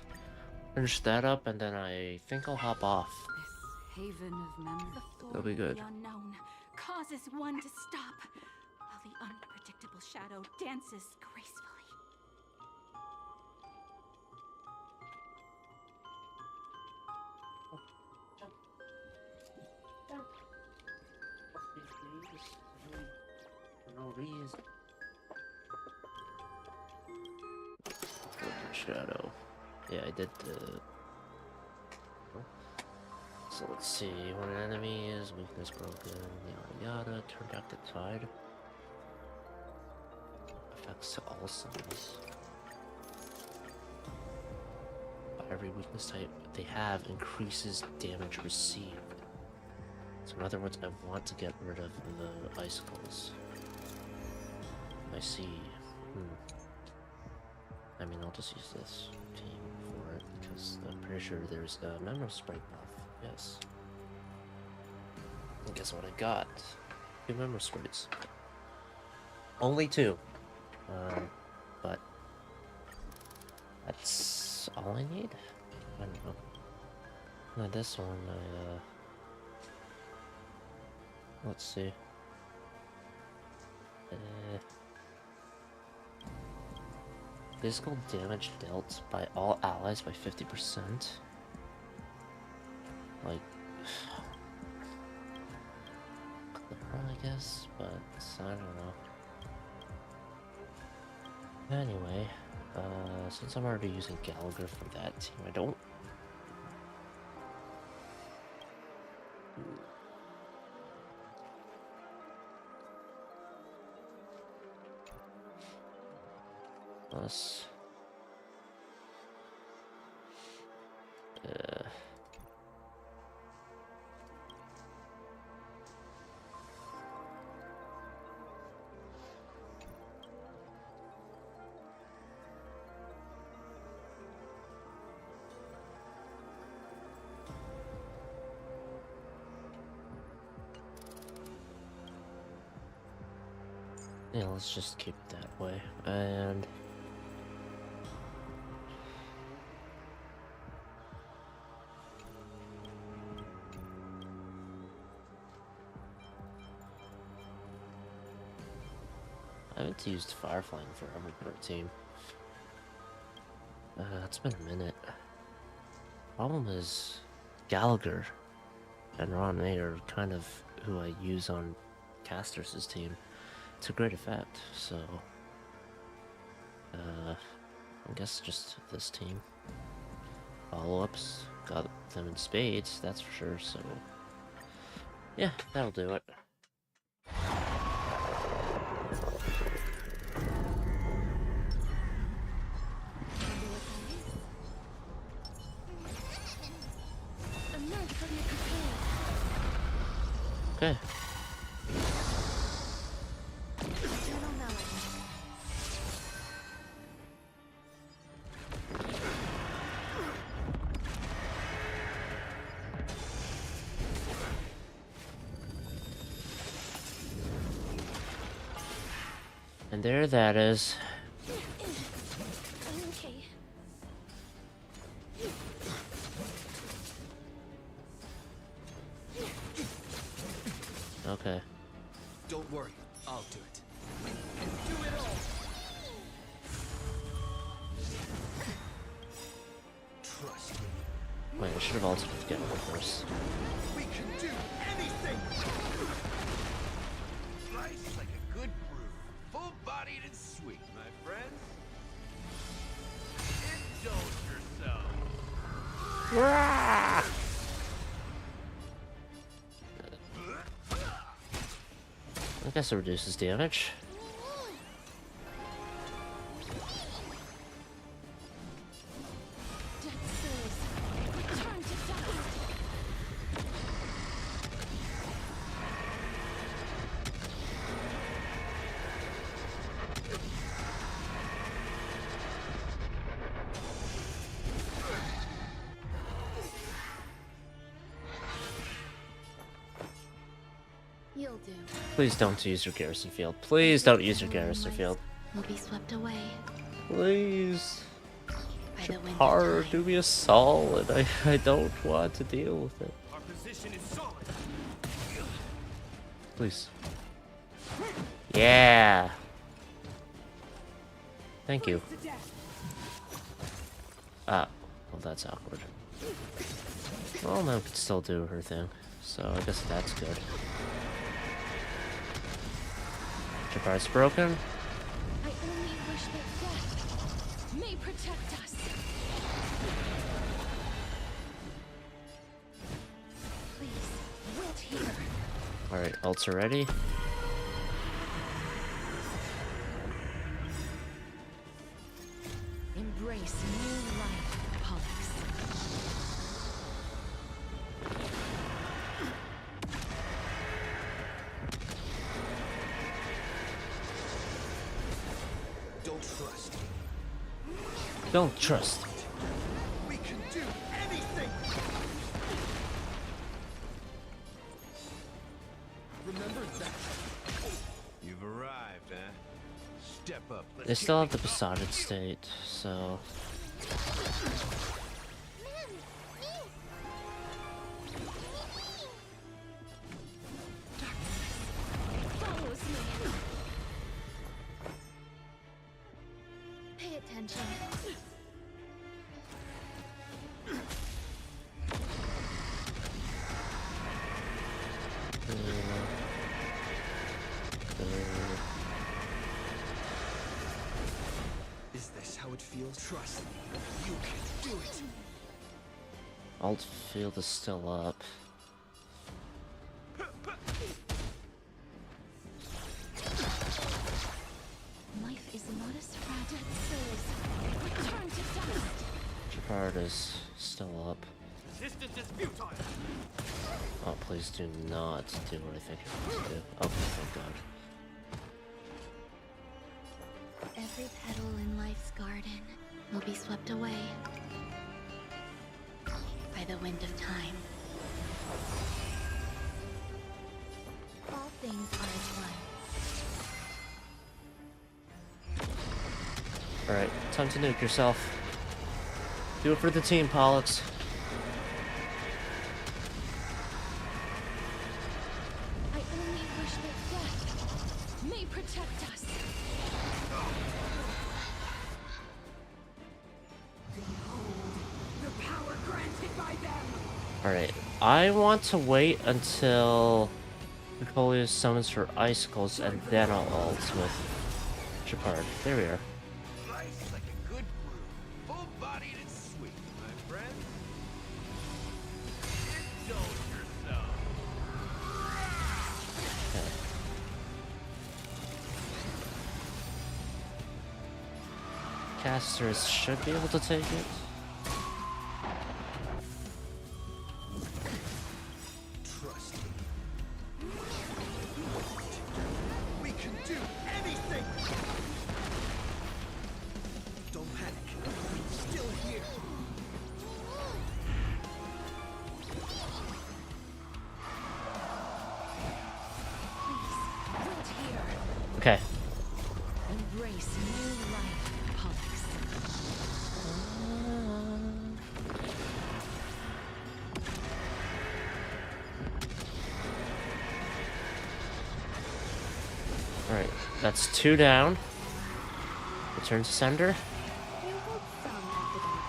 Finish that up, and then I think I'll hop off. This haven of memory. That'll be good. The unknown causes one to stop, while the unpredictable shadow dances gracefully. For no reason. Shadow. Yeah, I did the... So let's see, when an enemy is weakness broken, yada yada, turn back the tide. Effects to all summons. By every weakness type they have increases damage received. So in other words, I want to get rid of the icicles. I see. I mean, I'll just use this team for it because I'm pretty sure there's a Memo Sprite buff. Yes. And guess what I got? 2 Memo Sprites. Only 2. But that's all I need. I don't know. Now this one, let's see. Physical damage dealt by all allies by 50%. Like, I guess, but I don't know. Anyway, since I'm already using Gallagher for that team, I don't. Plus, yeah, let's just keep it that way. And I haven't used Firefly in forever for a team. It's been a minute. Problem is, Gallagher and Ron May are kind of who I use on Casters' team to great effect, so I guess just this team. Follow-ups, got them in spades, that's for sure, so yeah, that'll do it. Okay. And there that is. Okay. Don't worry, I'll do it. And do it all! Trust me. Wait, I should have ulted together first. We can do anything! Slice like a good brew. Full-bodied and sweet, my friends. Indulge yourself. I guess it reduces damage. You'll do. Please don't use your garrison field. Please don't use your garrison field. Will be swept away Please. by the wind. Hard, do me a solid. I don't want to deal with it. Our position is solid. Please. Yeah. Thank you. Ah, well that's awkward. Well, Mel could still do her thing, so I guess that's good. Jabar's broken. I only wish that death may protect us. Please, wait here. Alright, ults are ready. Embrace new life, Pollux. Trust. Don't trust. We can do anything. Remember that. You've arrived, huh? Step up. They still have the besotted state, so Follows me. Pay attention. Is this how it feels? Trust me. You can do it. alt field is still up. Life is not as fragile as return to dust. Part is still up. Resistance is futile. Oh, please do not do what I think you're going to do. Okay, thank God. Every petal in life's garden will be swept away by the wind of time. All things are as one. Alright, time to nuke yourself. Do it for the team, Pollux. I only wish that death may protect us. The power granted by them. Alright, I want to wait until Nicolia summons her icicles and then I'll ult with Shepard. There we are. Nice like a good brew. Full-bodied and sweet, my friend. Indulge yourself. Okay. Casters should be able to take it. Trust me. We can do anything. Don't panic. I'm still here. Wait here. Okay. Embrace new life, Pollux. Alright, that's 2 down. Return to sender. You hold some academic.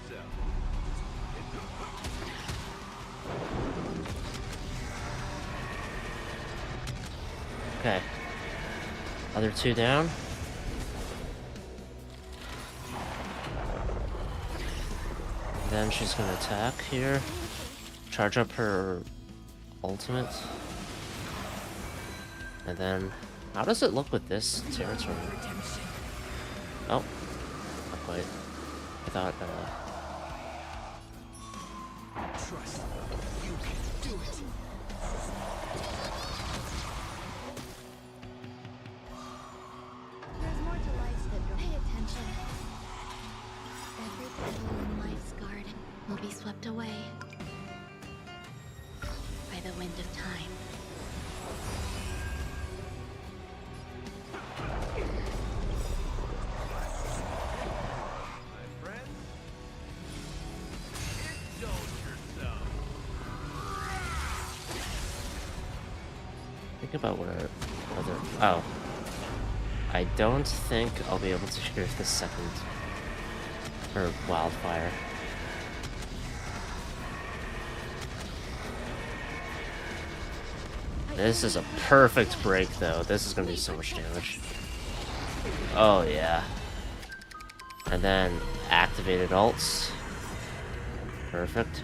So, Okay. Other 2 down. Then she's gonna attack here. Charge up her ultimate. And then, how does it look with this territory? Oh, not quite. I thought, trust me. You can do it. There's more to life than your pay attention. Every petal in life's garden will be swept away by the wind of time. My friend. Indulge yourself. think about where other. Oh. I don't think I'll be able to hear the second. Or wildfire. This is a perfect break, though. This is gonna do so much damage. Oh, yeah. And then activated ults. Perfect.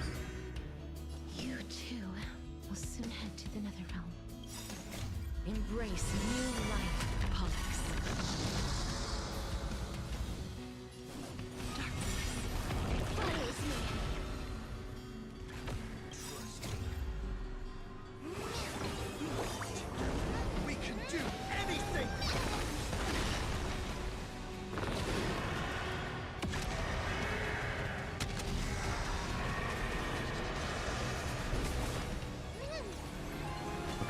You too will soon head to the Netherrealm. Embrace new life, Pollux. Darkness follows me.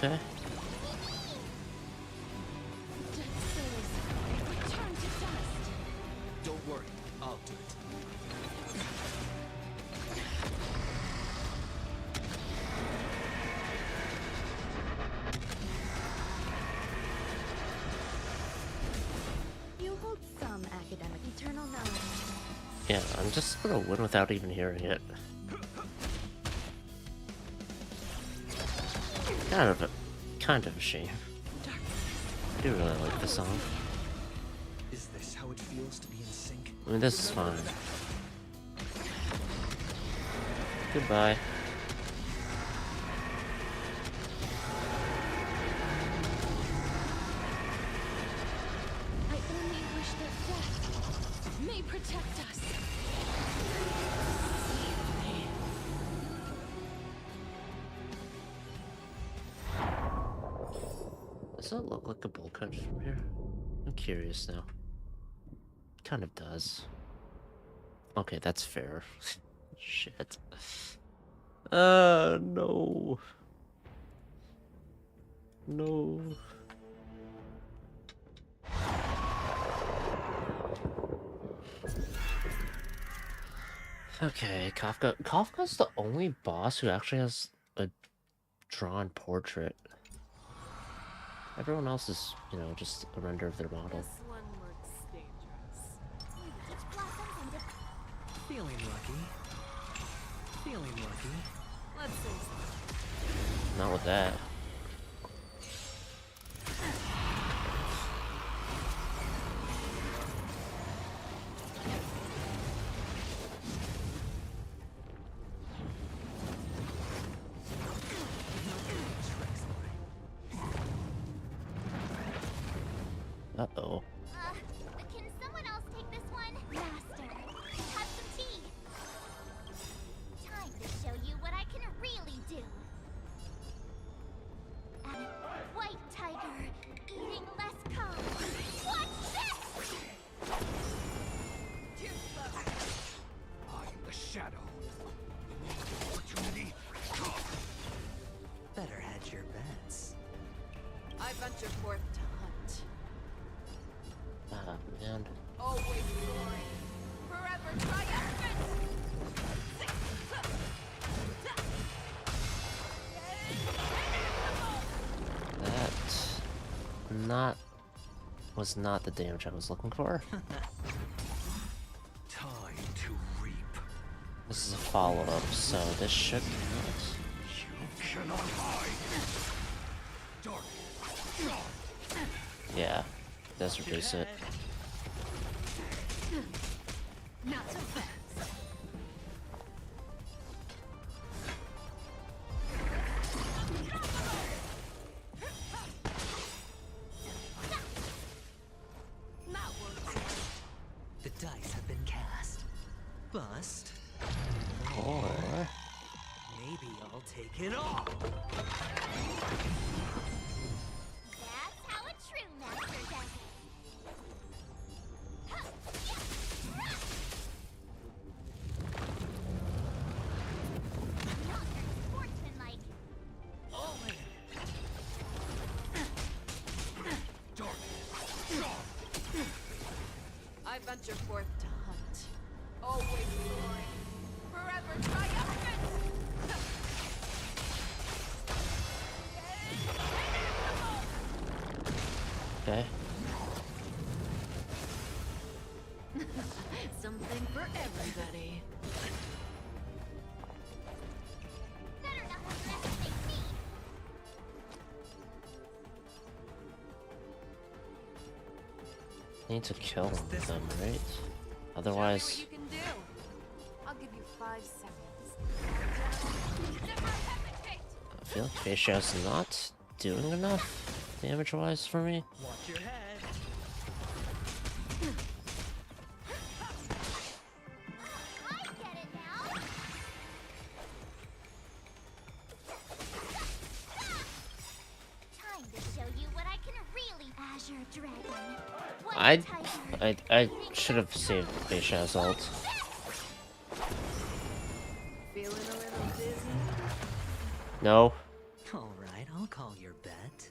Okay. Dead souls, return to dust. Don't worry, I'll do it. You hold some academic eternal knowledge. Yeah, I'm just gonna win without even hearing it. Kind of a shame. I do really like the song. Is this how it feels to be in sync? I mean, this is fine. Goodbye. I only wish that death may protect us. Does that look like a bowl cut from here? I'm curious now. Kind of does. Okay, that's fair. Shit. No. No. Okay, Kafka. Kafka's the only boss who actually has a drawn portrait. Everyone else is, you know, just a render of their model. This one looks dangerous. Teach blossoms and Feeling lucky. Feeling lucky. Let's say so. Not with that. Uh-oh. can someone else take this one? Master, have some tea. Time to show you what I can really do. White tiger, eating less carbs. What's this? I am the shadow. Opportunity. Better hedge your bets. I venture forth to hunt. Ah, man. Always soaring. Forever triumphant. That was not the damage I was looking for. Time to reap. This is a follow-up, so this should be nice. You cannot hide. Dark. Yeah, does reduce it. Not so fast. The dice have been cast. Bust. Or Maybe I'll take it all. That's how a true master does it. Not very sportsmanlike. Dark. I venture forth to hunt. Always soaring. Forever triumphant. okay. Something for everybody. Better not underestimate me. Need to kill them, right? Show me Otherwise, what you can do. I'll give you 5 seconds. Never hesitate. I feel like Feishao's not doing enough damage-wise for me. Watch your head. I get it now. Time to show you what I can really. Azure Dragon. White tiger. I should have saved Feishao's ult. Feeling a little dizzy? No. All right, I'll call your bet.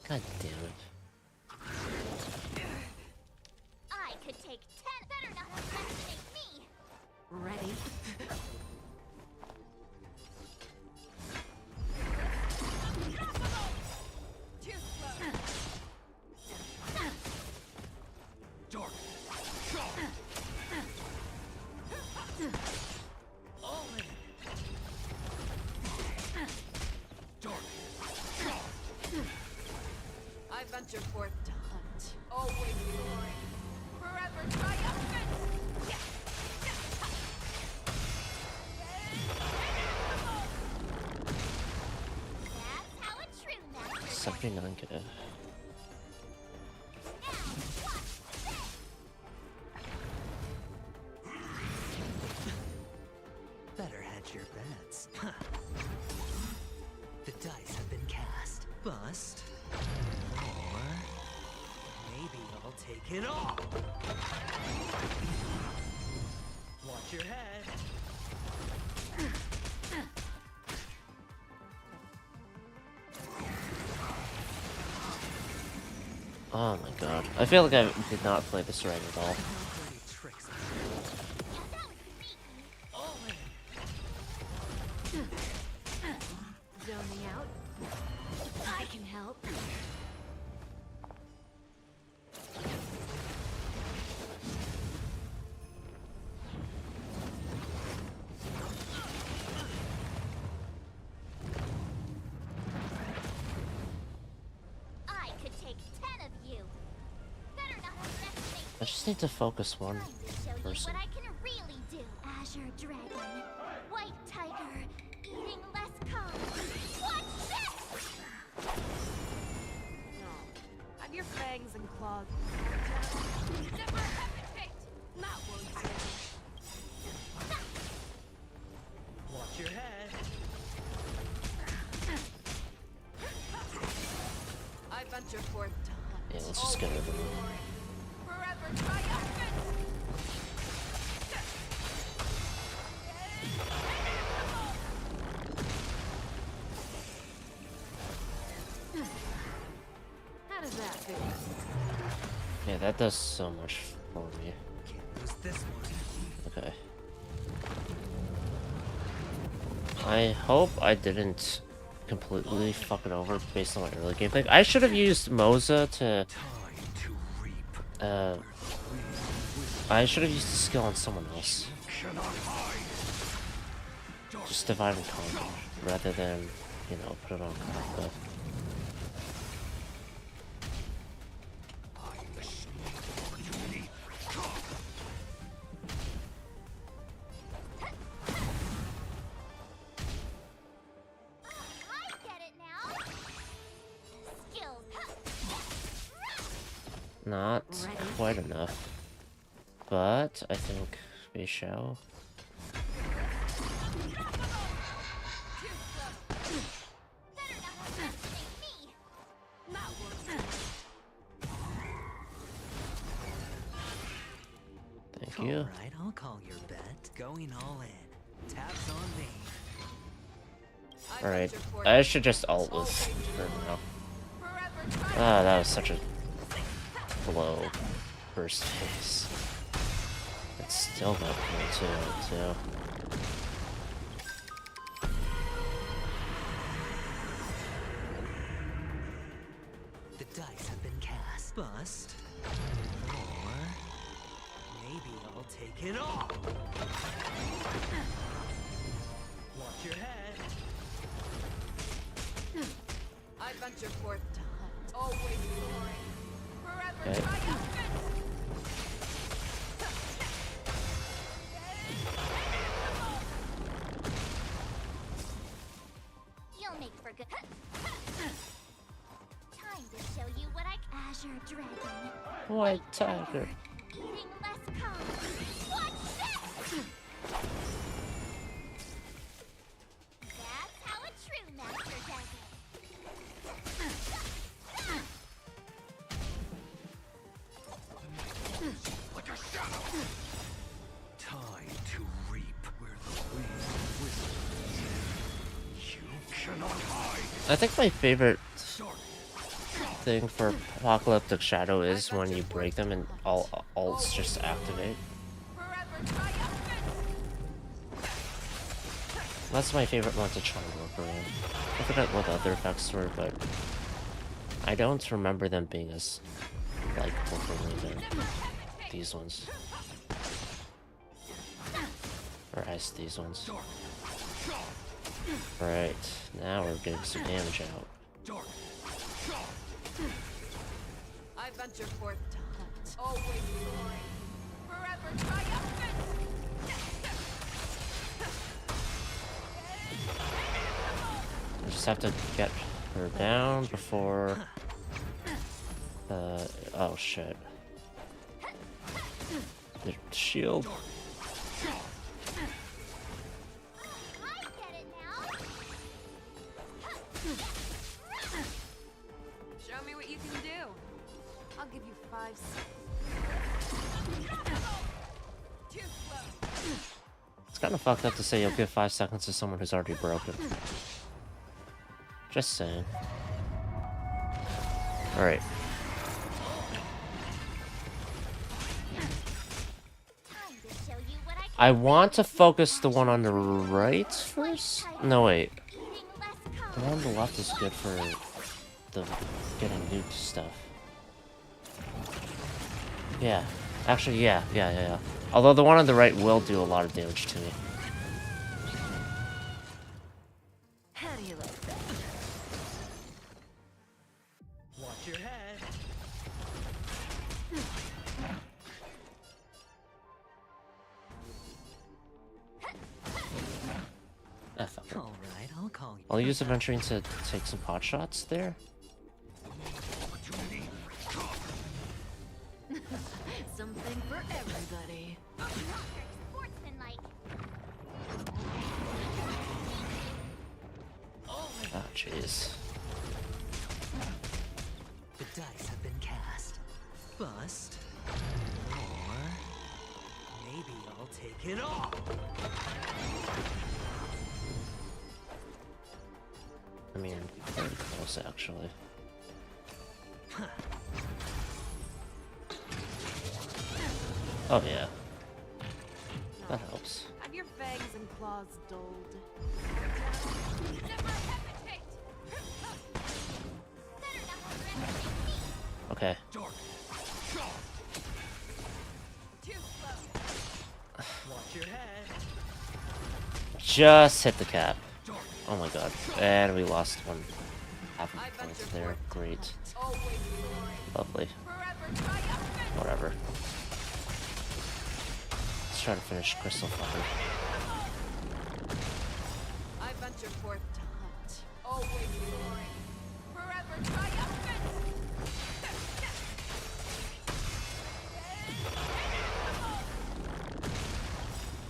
God damn it. I could take 10. Better not underestimate me. Ready? Too slow. Dark. Shock. All in. Dark. Shock. I venture forth to hunt. Always soaring. Forever triumphant. That's how a true master does. 79 good. Now, watch this. Better hedge your bets. The dice have been cast. Bust. Or maybe I'll take it all. Watch your head. Oh my god. I feel like I did not play this right at all. Nobody tricks me. Yeah, that was sneaky. All in. Zoning out. I can help. I could take 10 of you. Better not underestimate I just need to focus one Time to show you person. what I can really do. Azure Dragon, White Tiger, eating less carbs. Watch this! No. Have your fangs and claws. Never hesitate. That won't do. Watch your head. I venture forth to hunt. Yeah, let's just get rid of them. Forever triumphant. How does that feel? Yeah, that does so much for me. Can't lose this one. Okay. I hope I didn't completely fuck it over based on my early gameplay. I should have used Moza to, Time to reap. I should have used the skill on someone else. Cannot hide. Just divide and conquer, rather than, you know, put it on Kafka. I am the snake of opportunity. I get it now. Skills. Not quite enough. But I think we shall. Better not underestimate me. That won't do. Thank you. Alright, I'll call your bet. Going all in. Taps on me. I Alright. venture forth I should just ult with her now. forever triumphant. Ah, that was such a blow. First phase. It's still got me too. The dice have been cast. Bust. Or maybe I'll take it all. Watch your head. I venture forth to hunt. Always soaring. Forever Okay. triumphant. You'll make for good. Time to show you what I Azure Dragon, White Tiger. eating less carbs. Watch this! That's how a true master does it. Like a shadow. Time to reap where the wind whistles. I think my favorite thing for Apocalyptic Shadow is when you break them and all ults just activate. That's my favorite one to try and work around. I forgot what the other effects were, but I don't remember them being as likable for me than these ones. Or as these ones. Right, now we're getting some damage out. I venture forth to hunt. Always soaring. Forever triumphant. I just have to get her down before... oh shit. The shield. I get it now. Show me what you can do. I'll give you 5 seconds. Too slow. It's kind of fucked up to say you'll give 5 seconds to someone who's already broken. Just saying. Alright. Time to show you what I I want to focus the one on the right first? No, wait. eating less The one on the left is good for the getting nuked stuff. Yeah. Actually, yeah. Although the one on the right will do a lot of damage to me. How do you like that? Watch your head. Ah, fuck it. All right, I'll call you. I'll use Adventuring to take some pot shots there. Something for everybody. sportsmanlike. Ah, jeez. The dice have been cast. Bust. Or maybe I'll take it all. I mean, very close, actually. Oh, yeah. That helps. Have your fangs and claws dulled. Okay. Too slow. Watch your head. Just hit the cap. Oh my god. And we lost one. Half a point there. Great. Always soaring. Lovely. Forever triumphant. Whatever. Let's try to finish Crystal Fucker. I venture forth to hunt. Always soaring. Forever triumphant.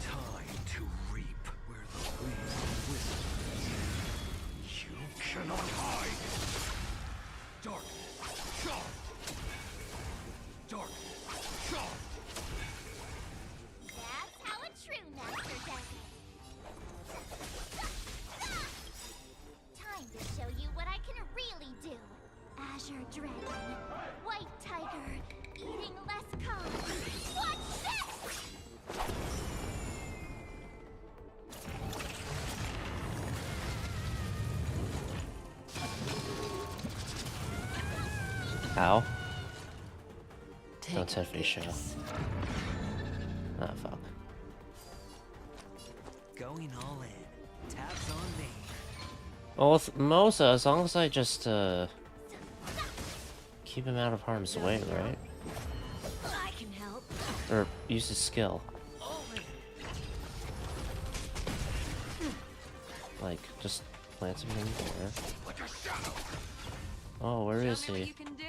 Time to reap where the wind whistles. You cannot hide. Dark. Dark. That's how a true master does it. Time to show you what I can really do. Azure Dragon, White Tiger, eating less carbs. Watch this! Ow. Take Don't Tiffany show. Ah, fuck. Going all in. Taps on me. Well, with Mosa, as long as I just, keep him out of harm's way, right? I can help. Or use his skill. Like, just plant him in there. Oh, where is Show me what he? you can do.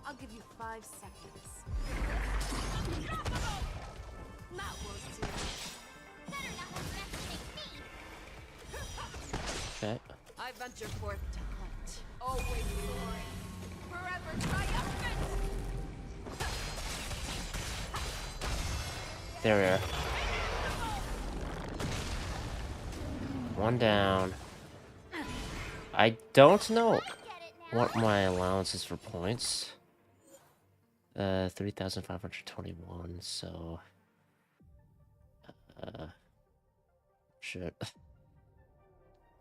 I'll give you 5 seconds. That worked too. Better not underestimate me. Okay. I venture forth to hunt. Always soaring. Forever triumphant. There we are. One down. I don't know what my allowance is for points. 3,521, so... shit. I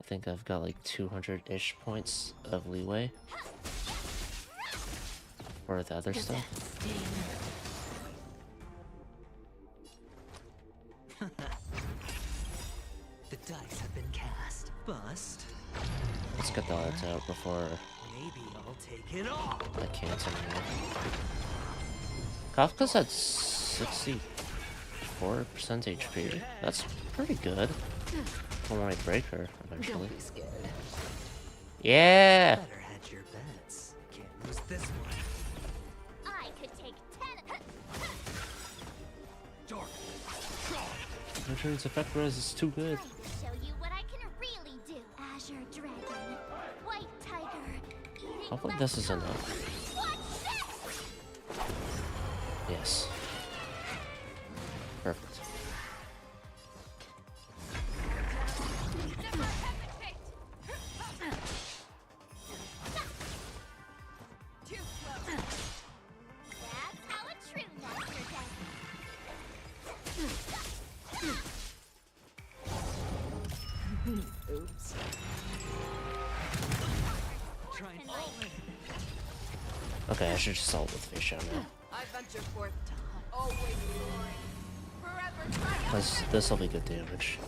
think I've got like 200-ish points of leeway for the other stuff. The dice have been cast. Bust. Let's get the odds out before Maybe I'll take it all. I can't anymore. Kafka's at 64% HP. That's pretty good. I might break her eventually. Don't be scared. Yeah! Better hedge your bets. Can't lose this one. I could take 10. Dark. Returns effect res is too good. Time to show you what I can really do. Azure Dragon, White Tiger, eating Hopefully less this is carbs. enough. Watch this! Yes. Perfect. That's how a true monster does Oops. Try and all in. Okay, I should just salt with fish out now. I venture forth to hunt. Always soaring. Forever triumphant. Because this will be good damage.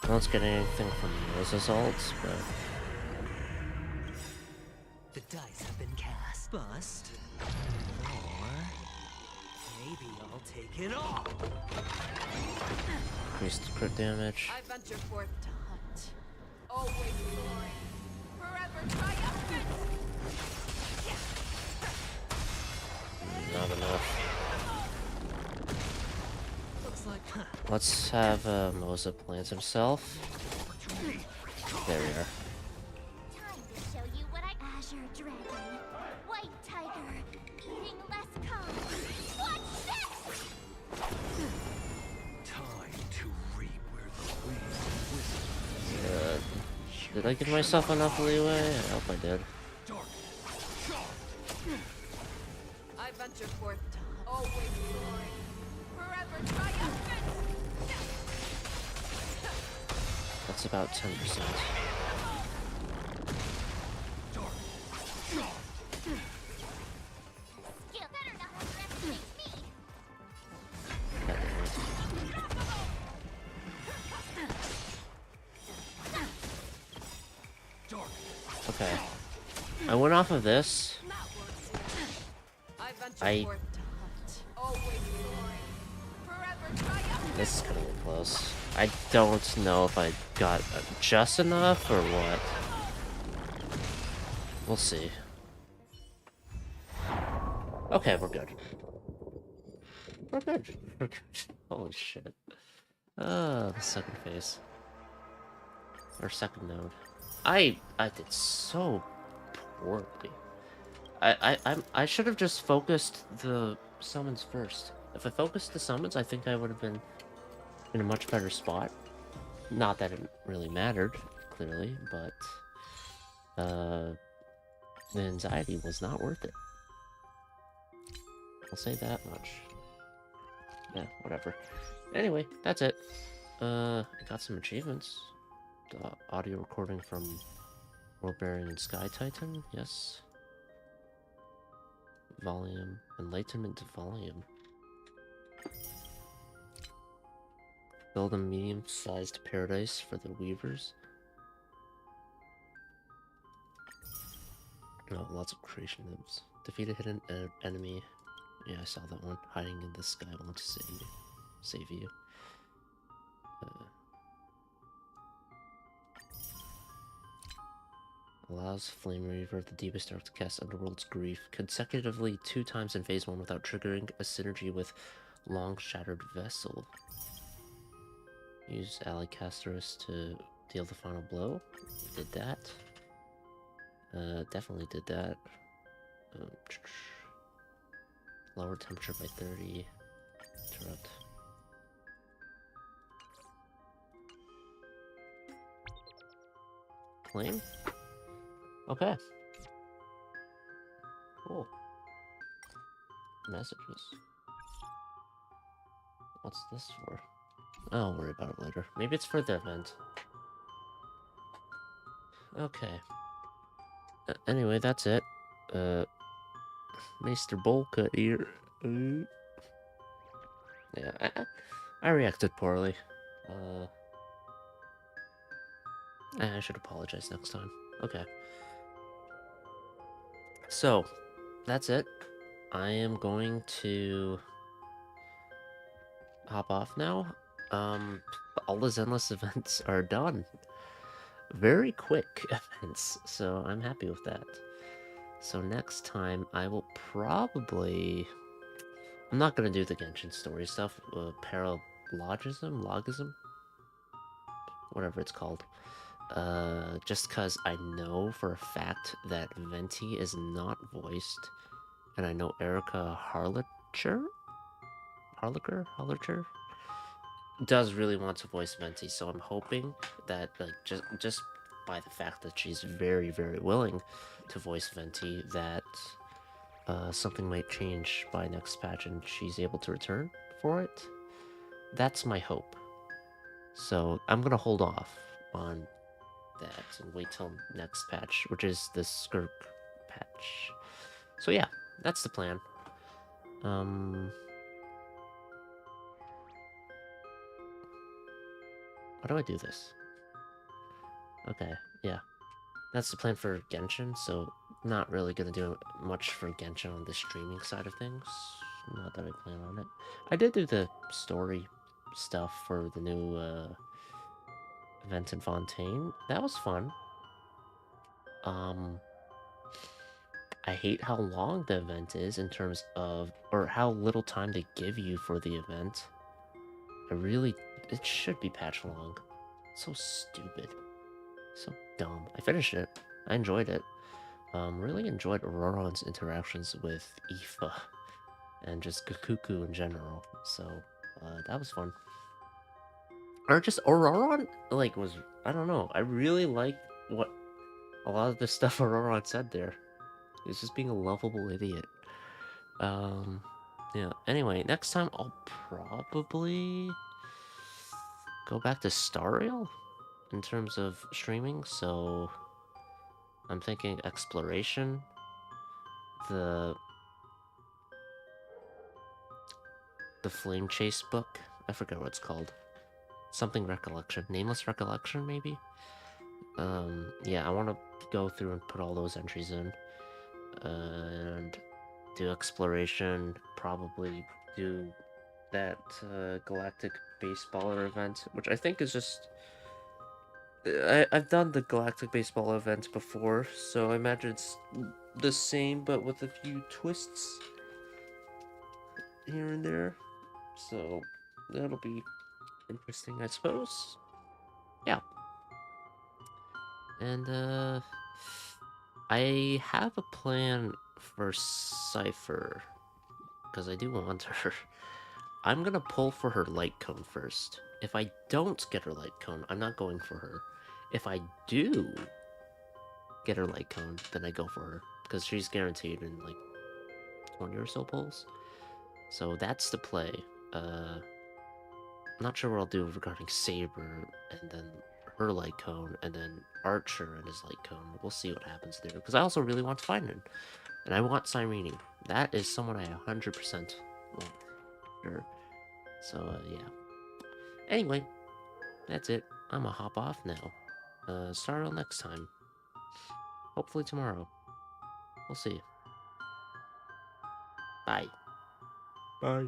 I don't get anything from those assaults, but The dice have been cast. Bust. Or maybe I'll take it all. increased crit damage. I venture forth to hunt. Always soaring. Forever triumphant. Not enough. Looks like Let's have Moza plant himself. There we are. Time to show you what I Azure Dragon, White Tiger, eating less carbs. Watch this! time to reap where the wind Did I give myself enough leeway? I hope I did. I venture forth to hunt. Always soaring. Forever triumphant. That's about 10%. Skill better not underestimate me. God damn it. Okay. I went off of this. I venture I- forth to hunt. Always soaring. Forever triumphant. This is gonna get close. I don't know if I got just enough or what. We'll see. Okay, we're good. We're good. We're good. Holy shit. The second phase. Or second node. I did so poorly. I should have just focused the summons first. If I focused the summons, I think I would have been in a much better spot. Not that it really mattered, clearly, but the anxiety was not worth it. I'll say that much. Yeah, whatever. Anyway, that's it. I got some achievements. The audio recording from World Bearing and Sky Titan, yes. Volume, enlightenment to volume. Build a medium-sized paradise for the weavers. Oh, lots of creation limbs. Defeat a hidden enemy. Yeah, I saw that one. Hiding in the sky. I want to save you. Allows Flame Reaver, the deepest dark, to cast Underworld's Grief consecutively 2 times in Phase 1 without triggering a synergy with Long Shattered Vessel. Use Ally Casterus to deal the final blow. Did that. Definitely did that. Lower temperature by 30. interrupt. Claim? Okay. Cool. Messages. What's this for? I'll worry about it later. Maybe it's for the event. Okay. Anyway, that's it. Mr. Bolka here. Yeah, I reacted poorly. I should apologize next time. Okay. So, that's it. I am going to hop off now. All the Zenless events are done. Very quick events, so I'm happy with that. So next time, I will probably... I'm not gonna do the Genshin story stuff. Logism? Whatever it's called. Just because I know for a fact that Venti is not voiced, and I know Erica Harlacher does really want to voice Venti, so I'm hoping that, like, just by the fact that she's very, very willing to voice Venti, that something might change by next patch and she's able to return for it. That's my hope. So I'm gonna hold off on that and wait till next patch, which is the Skirk patch. So yeah, that's the plan. How do I do this? Okay, yeah. That's the plan for Genshin, so not really gonna do much for Genshin on the streaming side of things. Not that I plan on it. I did do the story stuff for the new event in Fontaine. That was fun. I hate how long the event is in terms of, or how little time they give you for the event. It should be patch long. So stupid. So dumb. I finished it. I enjoyed it. Really enjoyed Auroron's interactions with Aoife and just Gakuku in general. So, that was fun. Or just Auroron, like, I don't know. I really liked what a lot of the stuff Auroron said there. He's just being a lovable idiot. Yeah. Anyway, next time I'll probably go back to Star Rail in terms of streaming, so I'm thinking exploration, the Flame Chase book. I forget what it's called. Something Recollection. Nameless Recollection, maybe? Yeah, I want to go through and put all those entries in. And do exploration, probably do that Galactic Baseballer event, which I think is just... I've done the Galactic Baseball event before, so I imagine it's the same, but with a few twists here and there. So that'll be interesting, I suppose. Yeah. And I have a plan for Cypher, because I do want her. I'm gonna pull for her light cone first. If I don't get her light cone, I'm not going for her. If I do get her light cone, then I go for her, because she's guaranteed in like 20 or so pulls. So that's the play. Not sure what I'll do regarding Saber, and then her light cone, and then Archer and his light cone. We'll see what happens there, because I also really want to find him. And I want Cyrene. That is someone I 100% want. Sure. So, yeah. Anyway, that's it. I'm gonna hop off now. Start on next time. Hopefully tomorrow. We'll see. Bye. Bye.